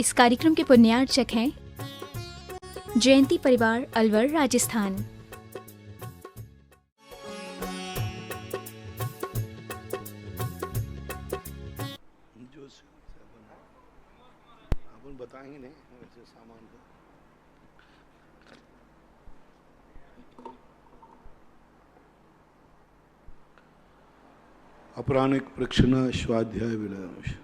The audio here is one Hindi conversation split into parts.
इस कार्यक्रम के पुण्यार्चक हैं जयंती परिवार, अलवर, राजस्थान। जो अपन बताएंगे नहीं वैसे सामान को। अपराणिक प्रक्षण स्वाध्याय विलय।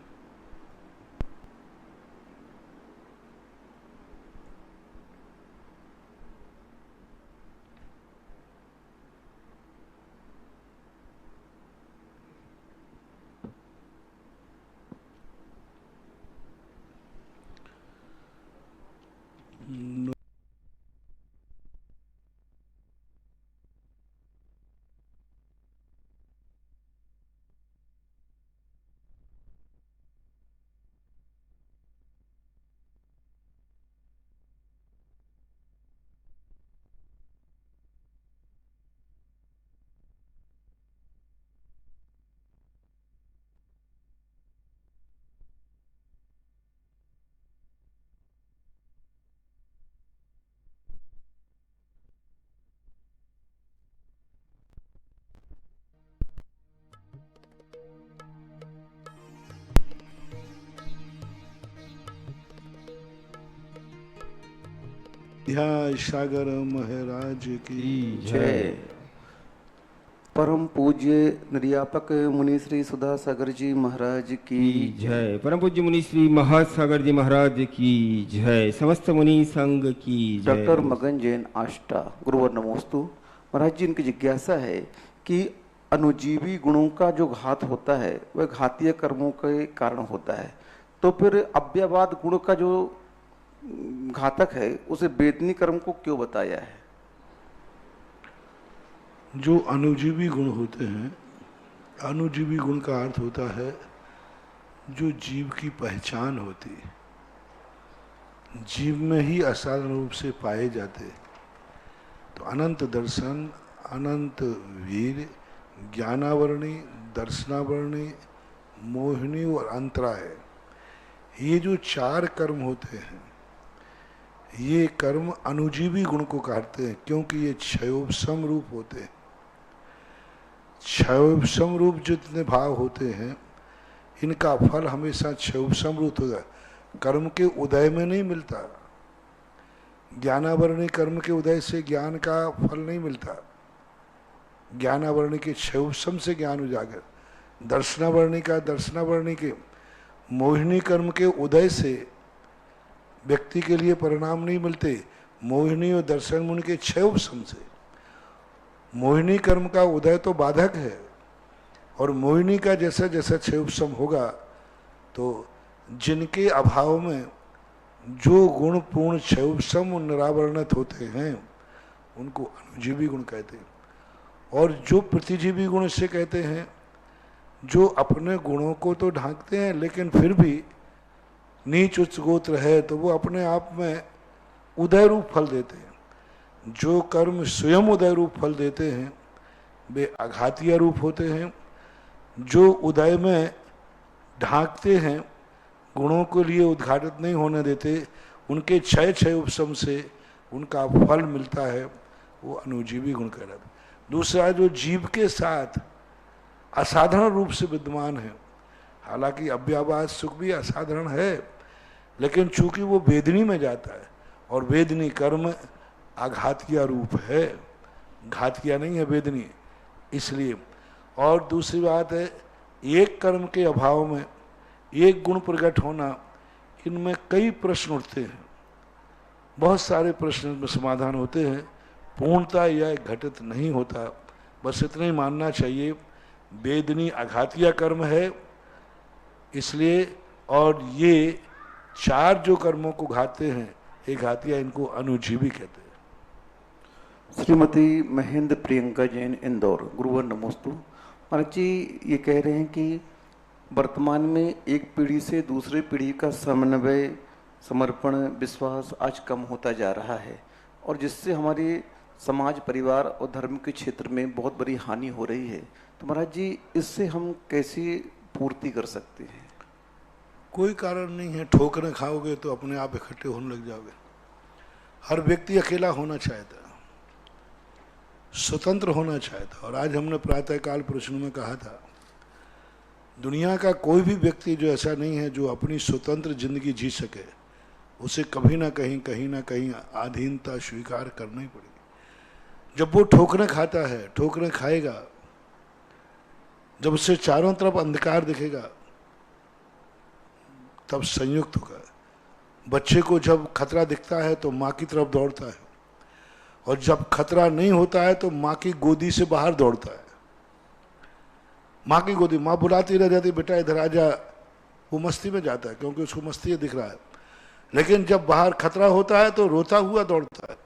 सागर महाराज की जय। परम पूज्य निर्यापक मुनि श्री सुधा सागर जी महाराज की जय। परम पूज्य मुनि श्री महासागर जी महाराज की जय। समस्त मुनि संघ की जय। डॉक्टर मगन जैन आष्टा, गुरुवर नमोस्तु। महाराज जी, इनकी जिज्ञासा है कि अनुजीवी गुणों का जो घात होता है वह घातीय कर्मों के कारण होता है, तो फिर अव्ययवाद गुण का जो घातक है उसे वेदनी कर्म को क्यों बताया है? जो अनुजीवी गुण होते हैं, अनुजीवी गुण का अर्थ होता है जो जीव की पहचान होती है, जीव में ही असाधारण रूप से पाए जाते। तो अनंत दर्शन, अनंत वीर, ज्ञानावरणी, दर्शनावरणी, मोहिनी और अंतराय, ये जो चार कर्म होते हैं, ये कर्म अनुजीवी गुण को कहते हैं, क्योंकि ये क्षयोपशम रूप होते हैं। क्षयोपशम रूप जितने भाव होते हैं, इनका फल हमेशा क्षयोपशम रूप होता है, कर्म के उदय में नहीं मिलता। ज्ञानावरणी कर्म के उदय से ज्ञान का फल नहीं मिलता, ज्ञानावरणी के क्षयोपशम से ज्ञान उजागर। दर्शनावरणी का, दर्शनावरणी के मोहिनी कर्म के उदय से व्यक्ति के लिए परिणाम नहीं मिलते, मोहिनी और दर्शन मुनि के क्षयोपशम से। मोहिनी कर्म का उदय तो बाधक है, और मोहिनी का जैसा जैसा क्षयोपशम होगा तो जिनके अभाव में जो गुण पूर्ण क्षयोपशम निरावरणित होते हैं उनको अनुजीवी गुण कहते हैं। और जो प्रतिजीवी गुण इसे कहते हैं, जो अपने गुणों को तो ढांकते हैं लेकिन फिर भी नीच उच्च गोत्र है तो वो अपने आप में उदय रूप फल देते हैं। जो कर्म स्वयं उदय रूप फल देते हैं वे आघातीय रूप होते हैं। जो उदय में ढांकते हैं, गुणों के लिए उद्घाटित नहीं होने देते, उनके क्षय उपशम से उनका फल मिलता है, वो अनुजीवी गुण कहलाते। दूसरा, जो जीव के साथ असाधारण रूप से विद्यमान है, हालांकि अव्ययवाद सुख भी असाधारण है, लेकिन चूंकि वो वेदनी में जाता है और वेदनी कर्म आघातिया रूप है, घातिया नहीं है वेदनी, इसलिए। और दूसरी बात है, एक कर्म के अभाव में एक गुण प्रकट होना, इनमें कई प्रश्न उठते हैं, बहुत सारे प्रश्न में समाधान होते हैं, पूर्णता यह घटित नहीं होता। बस इतना ही मानना चाहिए, वेदनी आघातिया कर्म है इसलिए, और ये चार जो कर्मों को घाते हैं ये घातिया, इनको अनुजीवी कहते हैं। श्रीमती महेंद्र प्रियंका जैन, इंदौर, गुरुवर नमोस्तु। महाराज जी, ये कह रहे हैं कि वर्तमान में एक पीढ़ी से दूसरे पीढ़ी का समन्वय, समर्पण, विश्वास आज कम होता जा रहा है, और जिससे हमारे समाज, परिवार और धर्म के क्षेत्र में बहुत बड़ी हानि हो रही है। तो महाराज जी, इससे हम कैसे पूर्ति कर सकते हैं? कोई कारण नहीं है। ठोकरें खाओगे तो अपने आप इकट्ठे होने लग जाओगे। हर व्यक्ति अकेला होना चाहता है, स्वतंत्र होना चाहता। और आज हमने प्रातःकाल प्रश्न में कहा था, दुनिया का कोई भी व्यक्ति जो ऐसा नहीं है जो अपनी स्वतंत्र जिंदगी जी सके, उसे कभी ना कहीं अधीनता स्वीकार करनी ही पड़ेगी। जब वो ठोकरें खाता है, ठोकरें खाएगा, जब उसे चारों तरफ अंधकार दिखेगा, तब संयुक्त होगा। बच्चे को जब खतरा दिखता है तो माँ की तरफ दौड़ता है, और जब खतरा नहीं होता है तो माँ की गोदी से बाहर दौड़ता है। माँ की गोदी, माँ बुलाती रह जाती, बेटा इधर आ जा। वो मस्ती में जाता है क्योंकि उसको मस्ती दिख रहा है, लेकिन जब बाहर खतरा होता है तो रोता हुआ दौड़ता है।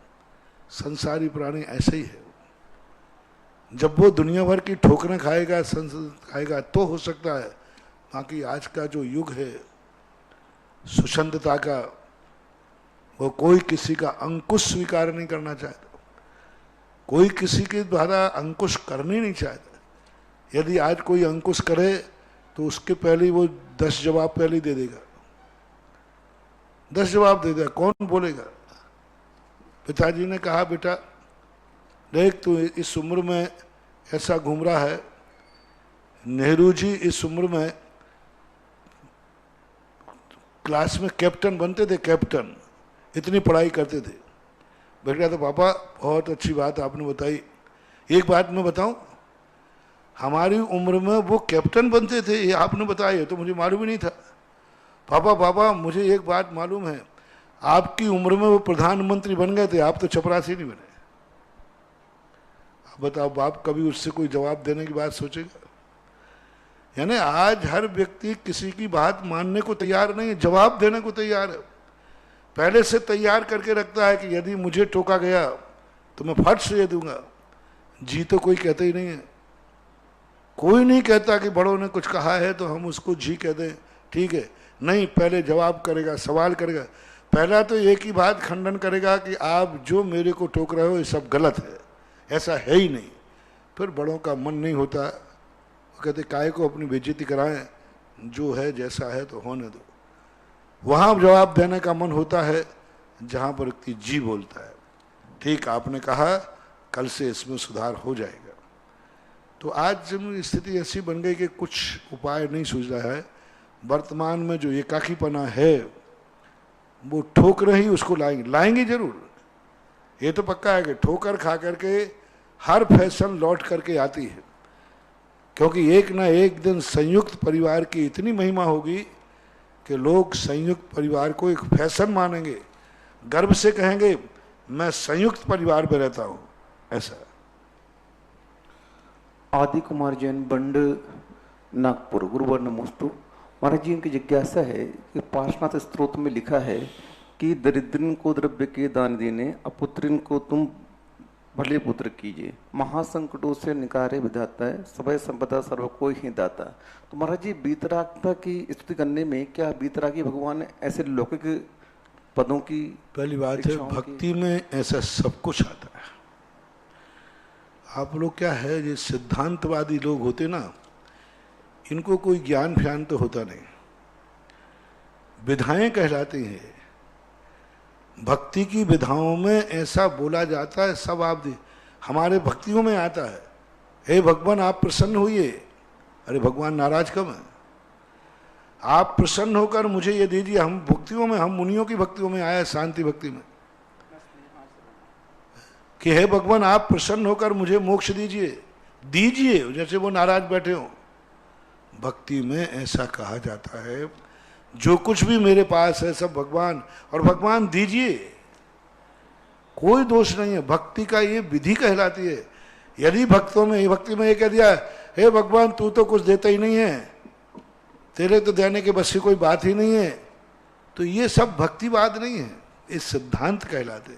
संसारी प्राणी ऐसे ही है। जब वो दुनिया भर की ठोकरें खाएगा, खाएगा, तो हो सकता है। बाकी आज का जो युग है सुषंतता का, वो कोई किसी का अंकुश स्वीकार नहीं करना चाहता, कोई किसी के द्वारा अंकुश करने नहीं चाहता। यदि आज कोई अंकुश करे तो उसके पहले वो 10 जवाब पहले दे देगा, 10 जवाब दे देगा। कौन बोलेगा? पिताजी ने कहा, बेटा देख तू इस उम्र में ऐसा घूम रहा है। नेहरू जी इस उम्र में क्लास में कैप्टन बनते थे, कैप्टन, इतनी पढ़ाई करते थे। बेटा तो पापा बहुत अच्छी बात आपने बताई। एक बात मैं बताऊं, हमारी उम्र में वो कैप्टन बनते थे, ये आपने बताया, ये तो मुझे मालूम ही नहीं था। पापा मुझे एक बात मालूम है, आपकी उम्र में वो प्रधानमंत्री बन गए थे, आप तो चपरासी नहीं बने। अब बताओ, बाप कभी उससे कोई जवाब देने की बात सोचेगा? यानी आज हर व्यक्ति किसी की बात मानने को तैयार नहीं है, जवाब देने को तैयार है। पहले से तैयार करके रखता है कि यदि मुझे टोका गया तो मैं फट से दे दूंगा। जी तो कोई कहते ही नहीं है। कोई नहीं कहता कि बड़ों ने कुछ कहा है तो हम उसको जी कह दें, ठीक है। नहीं, पहले जवाब करेगा, सवाल करेगा। पहला तो एक ही बात खंडन करेगा कि आप जो मेरे को टोक रहे हो ये सब गलत है, ऐसा है ही नहीं। फिर बड़ों का मन नहीं होता, वो कहते काहे को अपनी बेइज्जती कराएं, जो है जैसा है तो होने दो। वहाँ जवाब देने का मन होता है जहाँ पर व्यक्ति जी बोलता है, ठीक आपने कहा, कल से इसमें सुधार हो जाएगा। तो आज स्थिति ऐसी बन गई कि कुछ उपाय नहीं सूझ रहा है। वर्तमान में जो एकाकीपना है वो ठोकर ही उसको लाएंगे जरूर। ये तो पक्का है कि ठोकर खा करके हर फैशन लौट करके आती है, क्योंकि एक ना एक दिन संयुक्त परिवार की इतनी महिमा होगी कि लोग संयुक्त परिवार को एक फैशन मानेंगे, गर्व से कहेंगे मैं संयुक्त परिवार में रहता हूं। ऐसा आदि कुमार जैन, बंड, नागपुर। गुरुवर नमोस्तु। महाराज जी, इनकी जिज्ञासा है कि पार्श्वनाथ स्त्रोत में लिखा है कि दरिद्रन को द्रव्य के दान देने, अपुत्रिन को तुम भले पुत्र कीजिए, महासंकटों से निकारे विधाता है, सभय संपदा सर्व को ही दाता। तो महाराज जी, वीतरागता की स्तुति करने में क्या वीतरागी भगवान ऐसे लौकिक पदों की? पहली बात है, भक्ति में ऐसा सब कुछ आता है। आप लोग क्या है, ये सिद्धांतवादी लोग होते ना, इनको कोई ज्ञान फ्यान तो होता नहीं, विधाएं कहलाती हैं। भक्ति की विधाओं में ऐसा बोला जाता है, सब आप हमारे भक्तियों में आता है। हे भगवान आप प्रसन्न होइए। अरे भगवान नाराज कब है? आप प्रसन्न होकर मुझे ये दीजिए। हम भक्तियों में, हम मुनियों की भक्तियों में आया, शांति भक्ति में, कि हे भगवान आप प्रसन्न होकर मुझे मोक्ष दीजिए, जैसे वो नाराज बैठे हो। भक्ति में ऐसा कहा जाता है, जो कुछ भी मेरे पास है सब भगवान, और भगवान दीजिए, कोई दोष नहीं है। भक्ति का ये विधि कहलाती है। यदि भक्तों में, भक्ति में ये कह दिया हे भगवान तू तो कुछ देता ही नहीं है, तेरे तो देने के बस की कोई बात ही नहीं है, तो ये सब भक्तिवाद नहीं है, ये सिद्धांत कहलाते।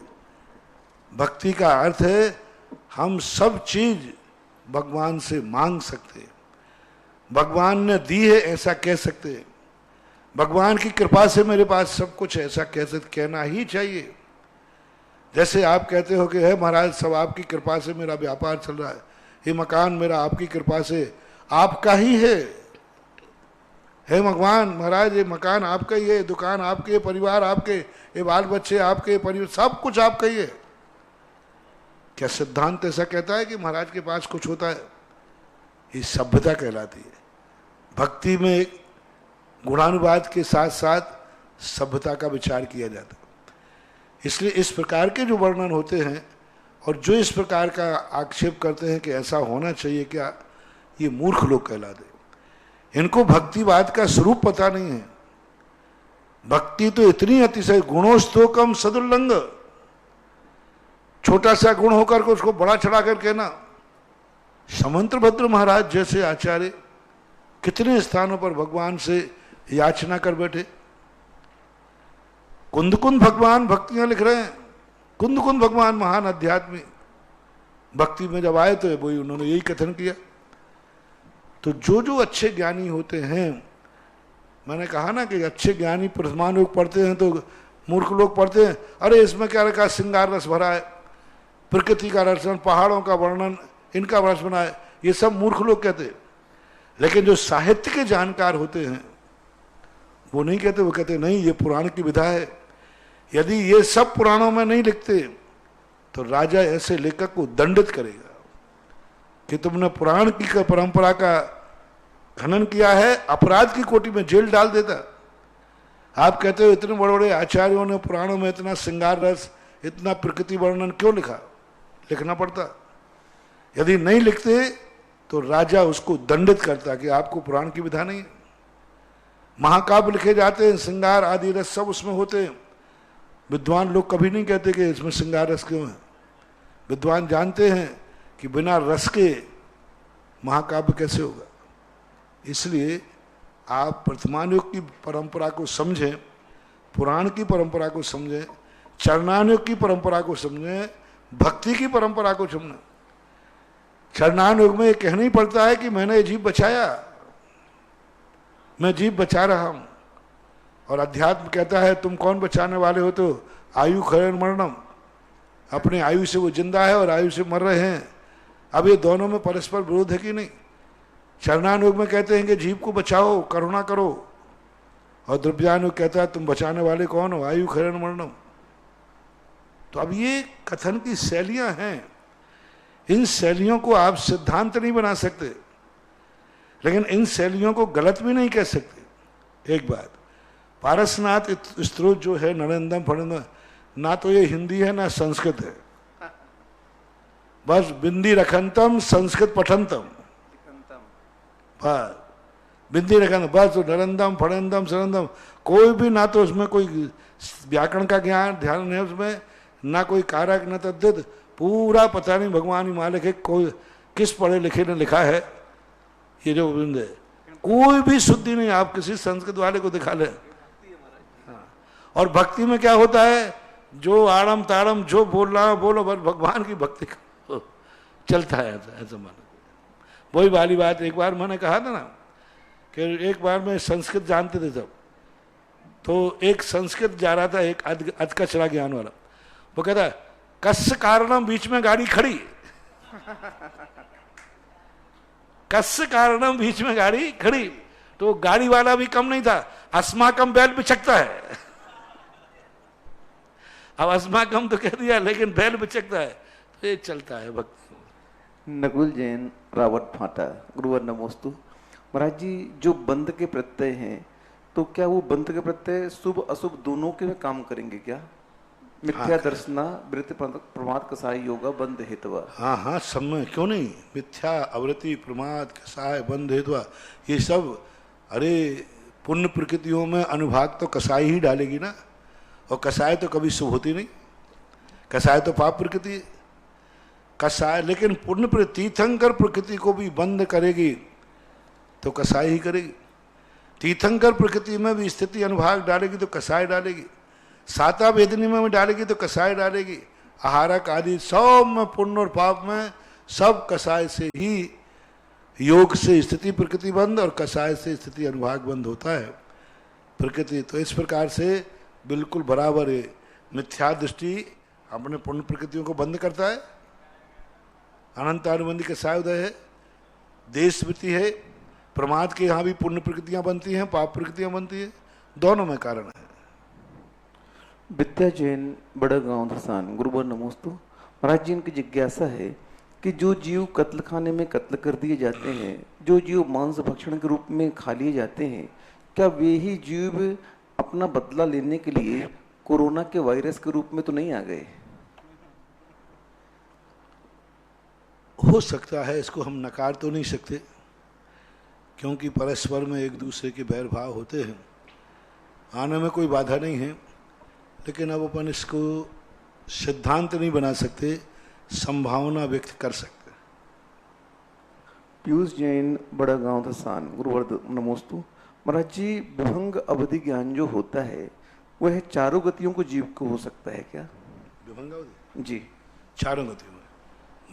भक्ति का अर्थ है हम सब चीज भगवान से मांग सकते हैं, भगवान ने दी है ऐसा कह सकते हैं, भगवान की कृपा से मेरे पास सब कुछ ऐसा कहना ही चाहिए। जैसे आप कहते हो कि है महाराज सब आपकी कृपा से मेरा व्यापार चल रहा है, ये मकान मेरा आपकी कृपा से आपका ही है, हे भगवान महाराज ये मकान आपका ही है, दुकान आपके, ये परिवार आपके, ये बाल बच्चे आपके, ये परिवार सब कुछ आपका ही है। क्या सिद्धांत ऐसा कहता है कि महाराज के पास कुछ होता है? ये सभ्यता कहलाती है। भक्ति में गुणानुवाद के साथ साथ सभ्यता का विचार किया जाता है। इसलिए इस प्रकार के जो वर्णन होते हैं और जो इस प्रकार का आक्षेप करते हैं कि ऐसा होना चाहिए क्या, ये मूर्ख लोग कहलाते। इनको भक्तिवाद का स्वरूप पता नहीं है। भक्ति तो इतनी अतिशय गुणोस्तोकम सदुल्लंग, छोटा सा गुण होकर के उसको बड़ा चढ़ा कर कहना। समंत्रभद्र महाराज जैसे आचार्य कितने स्थानों पर भगवान से याचना कर बैठे। कुंद कुंद भगवान भक्तियां लिख रहे हैं। कुंद कुंद भगवान महान अध्यात्मी भक्ति में जब आए तो वही उन्होंने यही कथन किया। तो जो जो अच्छे ज्ञानी होते हैं, मैंने कहा ना कि अच्छे ज्ञानी प्रथमान लोग पढ़ते हैं तो मूर्ख लोग पढ़ते हैं अरे इसमें क्या रखा, श्रृंगार रस भरा है, प्रकृति का रचन, पहाड़ों का वर्णन, इनका रस बना है, ये सब मूर्ख लोग कहते हैं। लेकिन जो साहित्य के जानकार होते हैं वो नहीं कहते, वो कहते नहीं ये पुराण की विधा है। यदि ये सब पुराणों में नहीं लिखते तो राजा ऐसे लेखक को दंडित करेगा कि तुमने पुराण की परंपरा का खनन किया है, अपराध की कोटि में जेल डाल देता। आप कहते हो इतने बड़े बड़े आचार्यों ने पुराणों में इतना श्रृंगार रस, इतना प्रकृति वर्णन क्यों लिखा? लिखना पड़ता। यदि नहीं लिखते तो राजा उसको दंडित करता कि आपको पुराण की विधा नहीं है। महाकाव्य लिखे जाते हैं, श्रृंगार आदि रस सब उसमें होते हैं। विद्वान लोग कभी नहीं कहते कि इसमें श्रृंगार रस क्यों है। विद्वान जानते हैं कि बिना रस के महाकाव्य कैसे होगा। इसलिए आप वर्तमान युग की परंपरा को समझें, पुराण की परंपरा को समझें, चरणानुयोग की परंपरा को समझें, भक्ति की परंपरा को समझें। चरणानुयोग में ये कहना ही पड़ता है कि मैंने ये जीव बचाया, मैं जीव बचा रहा हूं। और अध्यात्म कहता है तुम कौन बचाने वाले हो? तो आयु खरन मरणम, अपने आयु से वो जिंदा है और आयु से मर रहे हैं। अब ये दोनों में परस्पर विरोध है कि नहीं? चरणानुयोग में कहते हैं कि जीव को बचाओ, करुणा करो, और द्रव्यानुयोग कहता है तुम बचाने वाले कौन हो? आयु खरन मरणम। तो अब ये कथन की शैलियां हैं, इन शैलियों को आप सिद्धांत नहीं बना सकते, लेकिन इन शैलियों को गलत भी नहीं कह सकते। एक बात, पारसनाथ स्तोत्र जो है नरेंद्रम फणिंदम, ना तो ये हिंदी है ना संस्कृत है, बस बिंदी रखंतम संस्कृत पठंतम, बस बिंदी रखंतम, बस नरेंद्रम फणिंदम सरंदम, कोई भी ना तो उसमें कोई व्याकरण का ज्ञान ध्यान है उसमें, ना कोई कारक न तद्धित, पूरा पता नहीं भगवान ही मालिक है, कोई किस पढ़े लिखे ने लिखा है ये जो बिंद है, कोई भी शुद्धि नहीं। आप किसी संस्कृत वाले को दिखा ले। और भक्ति में क्या होता है, जो आड़म ताड़म जो बोलना बोलो, बस भगवान की भक्ति का चलता है ऐसा मानो। वही वाली बात एक बार मैंने कहा था ना कि एक बार मैं संस्कृत जानते थे सब, तो एक संस्कृत जा रहा था, एक अधकचरा ज्ञान वाला, वो कहता कस्य कारणम, बीच में गाड़ी खड़ी, कस्य कारणम, बीच में गाड़ी खड़ी, तो गाड़ी वाला भी कम नहीं था, अस्माकम बैल बिचकता है। अब अस्माकम तो कह दिया, लेकिन बैल बिचकता है, तो ये चलता है भक्ति। नकुल जैन रावत फाटा, गुरुवर नमोस्तु। महाराज जी, जो बंध के प्रत्यय हैं, तो क्या वो बंध के प्रत्यय शुभ अशुभ दोनों के में काम करेंगे क्या? मिथ्या दर्शना वृत्ति प्रमाद कसाय योगा बंध हेतवा। हाँ हाँ, सब में क्यों नहीं, मिथ्या अवृत्ति प्रमाद कसाय बंध हेतवा, ये सब, अरे पुण्य प्रकृतियों में अनुभाग तो कसाई ही डालेगी ना, और कसाय तो कभी शुभ होती नहीं, कसाय तो पाप प्रकृति है। कसाय लेकिन पुण्य तीर्थंकर प्रकृति को भी बंद करेगी तो कसाय ही करेगी। तीर्थंकर प्रकृति में भी स्थिति अनुभाग डालेगी तो कसाय डालेगी, साता वेदनी में भी डालेगी तो कसाय डालेगी, आहारक आदि सब में पुण्य और पाप में सब कसाय से ही, योग से स्थिति प्रकृति बंद और कसाय से स्थिति अनुभाग बंद होता है प्रकृति। तो इस प्रकार से बिल्कुल बराबर है। मिथ्या दृष्टि अपने पुण्य प्रकृतियों को बंद करता है, अनंत अनुबंधी कसाय उदय है, देश वृत्ति है, प्रमाद के यहाँ भी पुण्य प्रकृतियां बनती हैं, पाप प्रकृतियां बनती है, दोनों में कारण है। विद्या जैन, बड़ा गांव धसान, गुरुवर नमोस्तु। महाराज जी, इनकी जिज्ञासा है कि जो जीव कत्ल खाने में कत्ल कर दिए जाते हैं, जो जीव मांस भक्षण के रूप में खा लिए जाते हैं, क्या वे ही जीव अपना बदला लेने के लिए कोरोना के वायरस के रूप में तो नहीं आ गए? हो सकता है, इसको हम नकार तो नहीं सकते, क्योंकि परस्पर में एक दूसरे के बैर भाव होते हैं, आने में कोई बाधा नहीं है, लेकिन अब अपन इसको सिद्धांत नहीं बना सकते, संभावना व्यक्त कर सकते। पीयूष जैन, बड़ा गांव धसान, गुरुवर नमोस्तु। महाराज जी, विभंग अवधि ज्ञान जो होता है वह चारों गतियों को जीव को हो सकता है क्या? विभंगावधि जी, चारों गति में,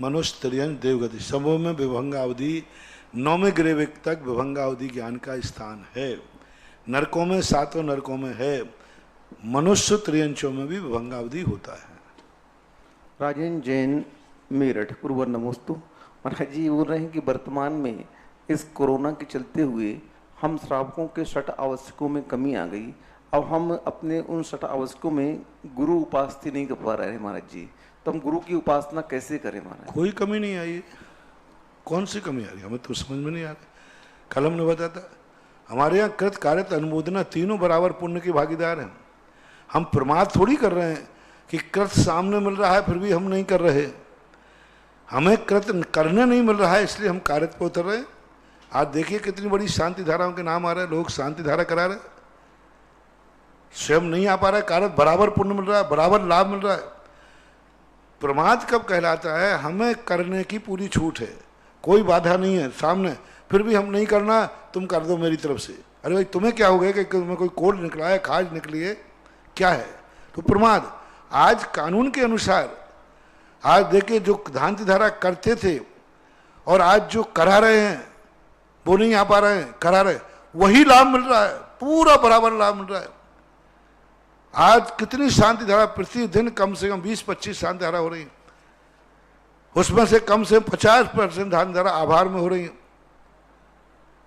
मनुष्य, त्रियंश, देवगति, सबों में विभंगावधि, 9वें ग्रेव तक विभंगावधि ज्ञान का स्थान है। नरकों में, 7 नरकों में है, मनुष्य त्रियंशों में भी विभंगावधि होता है। राजेंद्र जैन, मेरठ, गुरुवर नमोस्तु। महाराज जी बोल रहे हैं कि वर्तमान में इस कोरोना के चलते हुए हम श्रावकों के षट आवश्यकों में कमी आ गई। अब हम अपने उन षट आवश्यकों में गुरु उपासना नहीं कर पा रहे हैं महाराज जी, तो हम गुरु की उपासना कैसे करें महाराज? कोई कमी नहीं आई है। कौन सी कमी आ रही है, हमें तो समझ में नहीं आ रहा। कल हमने बताया था, हमारे यहाँ कृत, कार्यत, अनुमोदना तीनों बराबर पुण्य के भागीदार हैं। हम प्रमाद थोड़ी कर रहे हैं कि कृत सामने मिल रहा है फिर भी हम नहीं कर रहे, हमें कृत करने नहीं मिल रहा है इसलिए हम कार्यत पे उतर रहे हैं। आज देखिए कितनी बड़ी शांति धाराओं के नाम आ रहे हैं, लोग शांति धारा करा रहे हैं, स्वयं नहीं आ पा रहा है, कार्यत बराबर पुण्य मिल रहा है, बराबर लाभ मिल रहा है। प्रमाद कब कहलाता है? हमें करने की पूरी छूट है, कोई बाधा नहीं है सामने, फिर भी हम नहीं करना, तुम कर दो मेरी तरफ से। अरे भाई तुम्हें क्या हो गया कि तुम्हें कोई कोड निकला है, खाज निकली है, क्या है? तो प्रमाद। आज कानून के अनुसार, आज देखिए जो शांति धारा करते थे और आज जो करा रहे हैं वो नहीं आ पा रहे हैं, करा रहे, वही लाभ मिल रहा है, पूरा बराबर लाभ मिल रहा है। आज कितनी शांति धारा प्रतिदिन कम से कम 20-25 शांति धारा हो रही है, उसमें से कम से 50% शांति धारा आभार में हो रही है।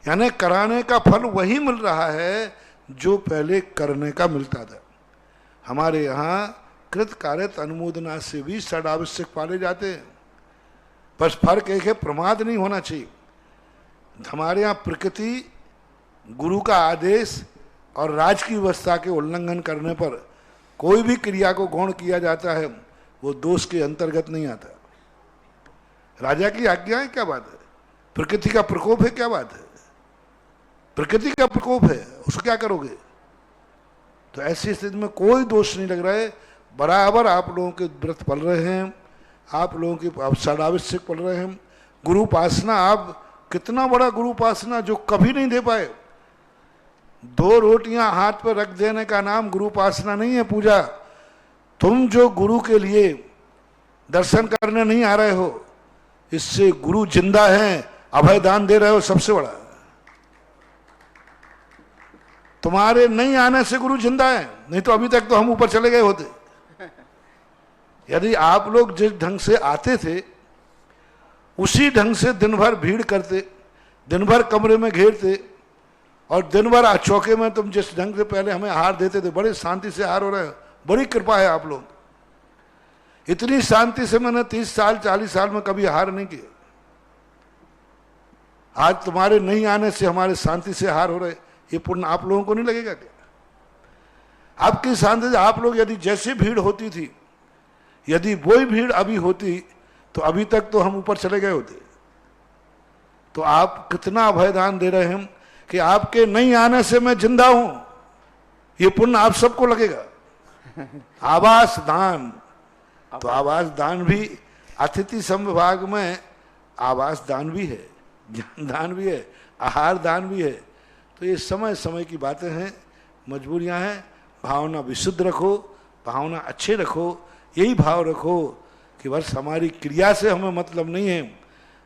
यानी कराने का फल वही मिल रहा है जो पहले करने का मिलता था। हमारे यहाँ कृत, कार्यत, अनुमोदना से भी षड आवश्यक पाले जाते हैं, बस फर्क एक है, प्रमाद नहीं होना चाहिए। हमारे यहाँ प्रकृति, गुरु का आदेश और राज की व्यवस्था के उल्लंघन करने पर कोई भी क्रिया को गौण किया जाता है, वो दोष के अंतर्गत नहीं आता। राजा की आज्ञा है, क्या बात है? प्रकृति का प्रकोप है, क्या बात है? प्रकृति का प्रकोप है, उसको क्या करोगे? तो ऐसी स्थिति में कोई दोष नहीं लग रहा है, बराबर आप लोगों के व्रत पल रहे हैं, आप लोगों की षडावश्यक पल रहे हैं। गुरु उपासना, आप कितना बड़ा गुरु उपासना जो कभी नहीं दे पाए। 2 रोटियां हाथ पर रख देने का नाम गुरु उपासना नहीं है, पूजा। तुम जो गुरु के लिए दर्शन करने नहीं आ रहे हो, इससे गुरु जिंदा है, अभय दान दे रहे हो, सबसे बड़ा। तुम्हारे नहीं आने से गुरु जिंदा है, नहीं तो अभी तक तो हम ऊपर चले गए होते। यदि आप लोग जिस ढंग से आते थे उसी ढंग से दिन भर भीड़ करते, दिन भर कमरे में घेरते और दिन भर चौके में तुम जिस ढंग से पहले हमें आहार देते थे, बड़े शांति से आहार हो रहे हैं, बड़ी कृपा है आप लोग। इतनी शांति से मैंने 30 साल 40 साल में कभी आहार नहीं किया। आज तुम्हारे नहीं आने से हमारे शांति से आहार हो रहे, ये पुण्य आप लोगों को नहीं लगेगा क्या? आपकी शांति से आप लोग, यदि जैसी भीड़ होती थी, यदि वही भीड़ अभी होती तो अभी तक तो हम ऊपर चले गए होते। तो आप कितना अभयदान दे रहे हैं कि आपके नहीं आने से मैं जिंदा हूं, ये पुण्य आप सबको लगेगा। आवास दान, तो आवास दान भी अतिथि संविभाग में आवास दान भी है, ज्ञान दान भी है, आहार दान भी है। तो ये समय समय की बातें हैं, मजबूरियां हैं। भावना विशुद्ध रखो, भावना अच्छे रखो, यही भाव रखो कि बस हमारी क्रिया से हमें मतलब नहीं है,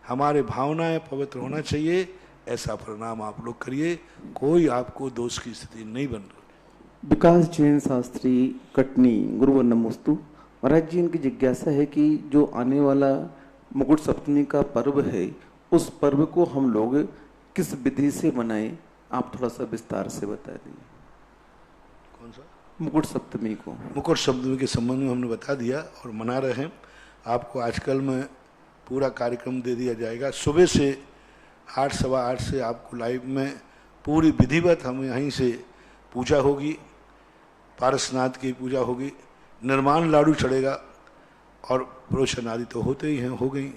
हमारे भावनाएं पवित्र होना चाहिए। ऐसा परिणाम आप लोग करिए, कोई आपको दोष की स्थिति नहीं बन रही। विकास जैन शास्त्री, कटनी, गुरुवर नमोस्तु। महाराज जी, इनकी जिज्ञासा है कि जो आने वाला मुकुट सप्तमी का पर्व है, उस पर्व को हम लोग किस विधि से मनाएं, आप थोड़ा सा विस्तार से बता दीजिए। कौन सा? मुकुट सप्तमी को। मुकुट सप्तमी के संबंध में हमने बता दिया और मना रहे हैं। आपको आजकल में पूरा कार्यक्रम दे दिया जाएगा। सुबह से 8 सवा 8 से आपको लाइव में पूरी विधिवत हम यहीं से पूजा होगी, पारसनाथ की पूजा होगी, निर्माण लाडू चढ़ेगा और प्रोशन आदि तो होते ही हैं, हो गई,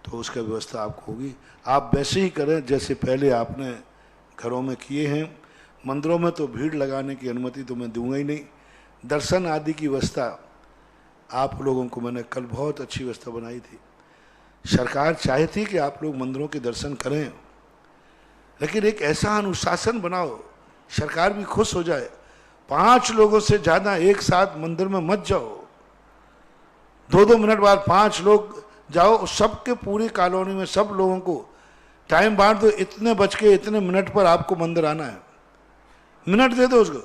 तो उसका व्यवस्था आपको होगी। आप वैसे ही करें जैसे पहले आपने घरों में किए हैं। मंदिरों में तो भीड़ लगाने की अनुमति तो मैं दूंगा ही नहीं। दर्शन आदि की व्यवस्था आप लोगों को मैंने कल बहुत अच्छी व्यवस्था बनाई थी। सरकार चाहती कि आप लोग मंदिरों के दर्शन करें, लेकिन एक ऐसा अनुशासन बनाओ सरकार भी खुश हो जाए। 5 लोगों से ज़्यादा एक साथ मंदिर में मत जाओ। 2-2 मिनट बाद 5 लोग जाओ, सबके पूरी कॉलोनी में सब लोगों को टाइम बांट दो। इतने बज के इतने मिनट पर आपको मंदिर आना है, मिनट दे दो उसको।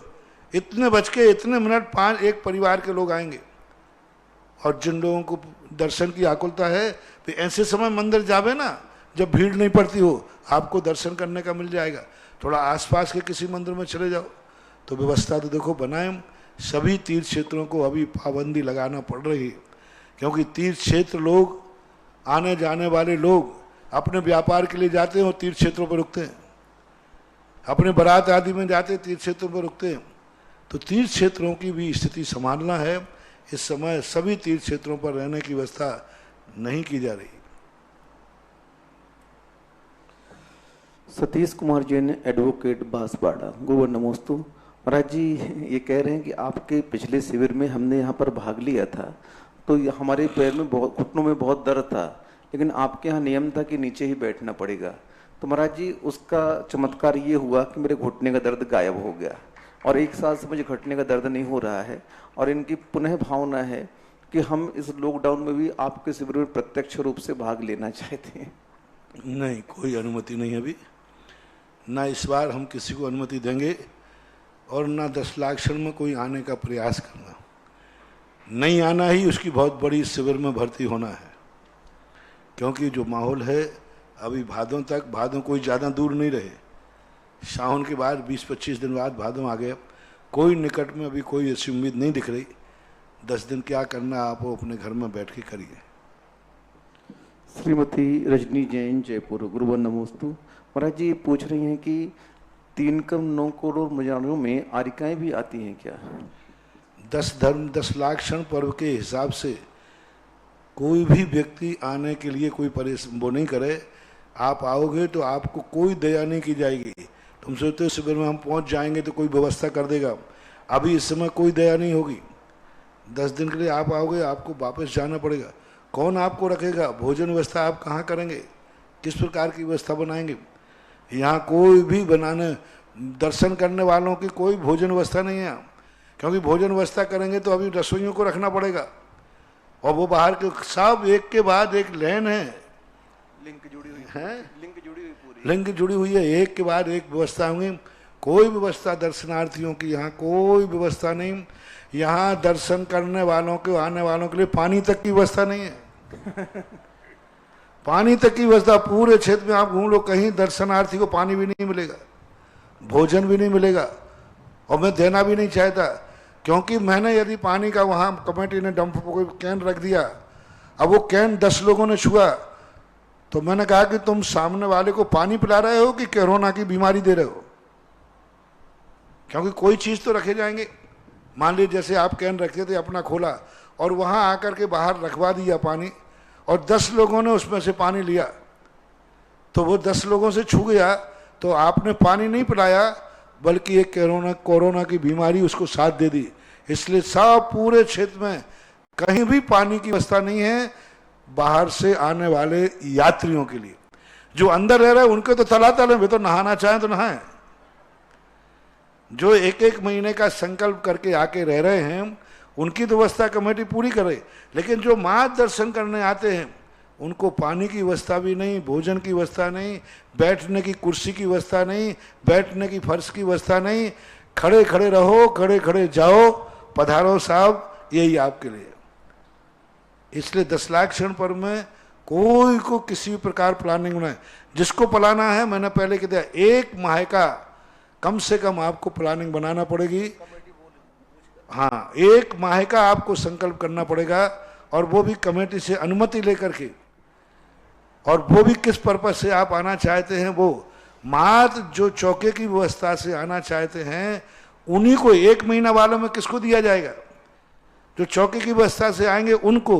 इतने बज के इतने मिनट 5 एक परिवार के लोग आएंगे। और जिन लोगों को दर्शन की आकुलता है तो ऐसे समय मंदिर जावे ना जब भीड़ नहीं पड़ती हो, आपको दर्शन करने का मिल जाएगा। थोड़ा आसपास के किसी मंदिर में चले जाओ। तो व्यवस्था तो देखो बनाए। सभी तीर्थ क्षेत्रों को अभी पाबंदी लगाना पड़ रही है, क्योंकि तीर्थ क्षेत्र लोग आने जाने वाले लोग अपने व्यापार के लिए जाते हैं और तीर्थ क्षेत्रों पर रुकते हैं, अपने बारात आदि में जाते हैं, तीर्थ क्षेत्रों पर रुकते हैं। तो तीर्थ क्षेत्रों की भी स्थिति संभालना है। इस समय सभी तीर्थ क्षेत्रों पर रहने की व्यवस्था नहीं की जा रही। सतीश कुमार जैन, एडवोकेट, बांसवाड़ा। गुरुवर नमोस्तु। महाराज जी ये कह रहे हैं कि आपके पिछले शिविर में हमने यहाँ पर भाग लिया था, तो हमारे पैर में बहुत, घुटनों में बहुत दर्द था, लेकिन आपके यहाँ नियम था कि नीचे ही बैठना पड़ेगा। तो महाराज जी उसका चमत्कार ये हुआ कि मेरे घुटने का दर्द गायब हो गया और 1 साल से मुझे घुटने का दर्द नहीं हो रहा है। और इनकी पुनः भावना है कि हम इस लॉकडाउन में भी आपके शिविर में प्रत्यक्ष रूप से भाग लेना चाहते हैं। नहीं, कोई अनुमति नहीं अभी, ना इस बार हम किसी को अनुमति देंगे और ना 10 लाख क्षण में कोई आने का प्रयास करना। नहीं आना ही उसकी बहुत बड़ी शिविर में भर्ती होना है, क्योंकि जो माहौल है अभी भादों तक, भादों कोई ज़्यादा दूर नहीं रहे। सावन के बाद 20-25 दिन बाद भादों आ गया। कोई निकट में अभी कोई ऐसी उम्मीद नहीं दिख रही। 10 दिन क्या करना आप वो अपने घर में बैठ के करिए। श्रीमती रजनी जैन, जयपुर। गुरुवर नमोस्तु। महाराज जी पूछ रही हैं कि 3 करोड़ 9 करोड़ मजारों में आरिकाएं भी आती हैं क्या? 10 धर्म 10 लाख क्षण पर्व के हिसाब से कोई भी व्यक्ति आने के लिए कोई परेशान वो नहीं करे। आप आओगे तो आपको कोई दया नहीं की जाएगी। तुम सोचते हो शिविर में हम पहुंच जाएंगे तो कोई व्यवस्था कर देगा। अभी इस समय कोई दया नहीं होगी। 10 दिन के लिए आप आओगे, आपको वापस जाना पड़ेगा। कौन आपको रखेगा? भोजन व्यवस्था आप कहाँ करेंगे? किस प्रकार की व्यवस्था बनाएंगे? यहाँ कोई भी बनाने दर्शन करने वालों की कोई भोजन व्यवस्था नहीं है, क्योंकि भोजन व्यवस्था करेंगे तो अभी रसोइयों को रखना पड़ेगा और वो बाहर के सब एक के बाद एक लाइन है, लिंक जुड़ी हुई हैं? लिंक जुड़ी हुई पूरी लिंक जुड़ी हुई है, एक के बाद एक व्यवस्था होंगी। कोई व्यवस्था दर्शनार्थियों की यहाँ कोई व्यवस्था नहीं। यहाँ दर्शन करने वालों के आने वालों के लिए पानी तक की व्यवस्था नहीं है। पानी तक की व्यवस्था पूरे क्षेत्र में आप घूम लो, कहीं दर्शनार्थी को पानी भी नहीं मिलेगा, भोजन भी नहीं मिलेगा। और मैं देना भी नहीं चाहता, क्योंकि मैंने यदि पानी का वहाँ कमेटी ने डंप कोई कैन रख दिया, अब वो कैन 10 लोगों ने छुआ तो मैंने कहा कि तुम सामने वाले को पानी पिला रहे हो कि कोरोना की बीमारी दे रहे हो? क्योंकि कोई चीज़ तो रखे जाएंगे। मान लीजिए जैसे आप कैन रखे थे, अपना खोला और वहाँ आकर के बाहर रखवा दिया पानी और 10 लोगों ने उसमें से पानी लिया, तो वो 10 लोगों से छू गया तो आपने पानी नहीं पिलाया, बल्कि एक कोरोना की बीमारी उसको साथ दे दी। इसलिए सब पूरे क्षेत्र में कहीं भी पानी की व्यवस्था नहीं है बाहर से आने वाले यात्रियों के लिए। जो अंदर रह रहे हैं उनके तो तलातल है, वे तो नहाना चाहें तो नहाएं। जो 1-1 महीने का संकल्प करके आके रह रहे हैं उनकी तो व्यवस्था कमेटी पूरी करे, लेकिन जो माँ दर्शन करने आते हैं उनको पानी की व्यवस्था भी नहीं, भोजन की व्यवस्था नहीं, बैठने की कुर्सी की व्यवस्था नहीं, बैठने की फर्श की व्यवस्था नहीं। खड़े खड़े रहो, खड़े खड़े जाओ, पधारो साहब, यही आपके लिए। इसलिए 10 लाख क्षण पर्व में कोई को किसी भी प्रकार प्लानिंग बनाए, जिसको प्लाना है मैंने पहले कह दिया 1 माह का कम से कम आपको प्लानिंग बनाना पड़ेगी। हाँ, 1 माह का आपको संकल्प करना पड़ेगा, और वो भी कमेटी से अनुमति लेकर के, और वो भी किस पर्पज से आप आना चाहते हैं। वो मात्र जो चौके की व्यवस्था से आना चाहते हैं उन्हीं को 1 महीना वालों में किसको दिया जाएगा? जो चौके की व्यवस्था से आएंगे उनको,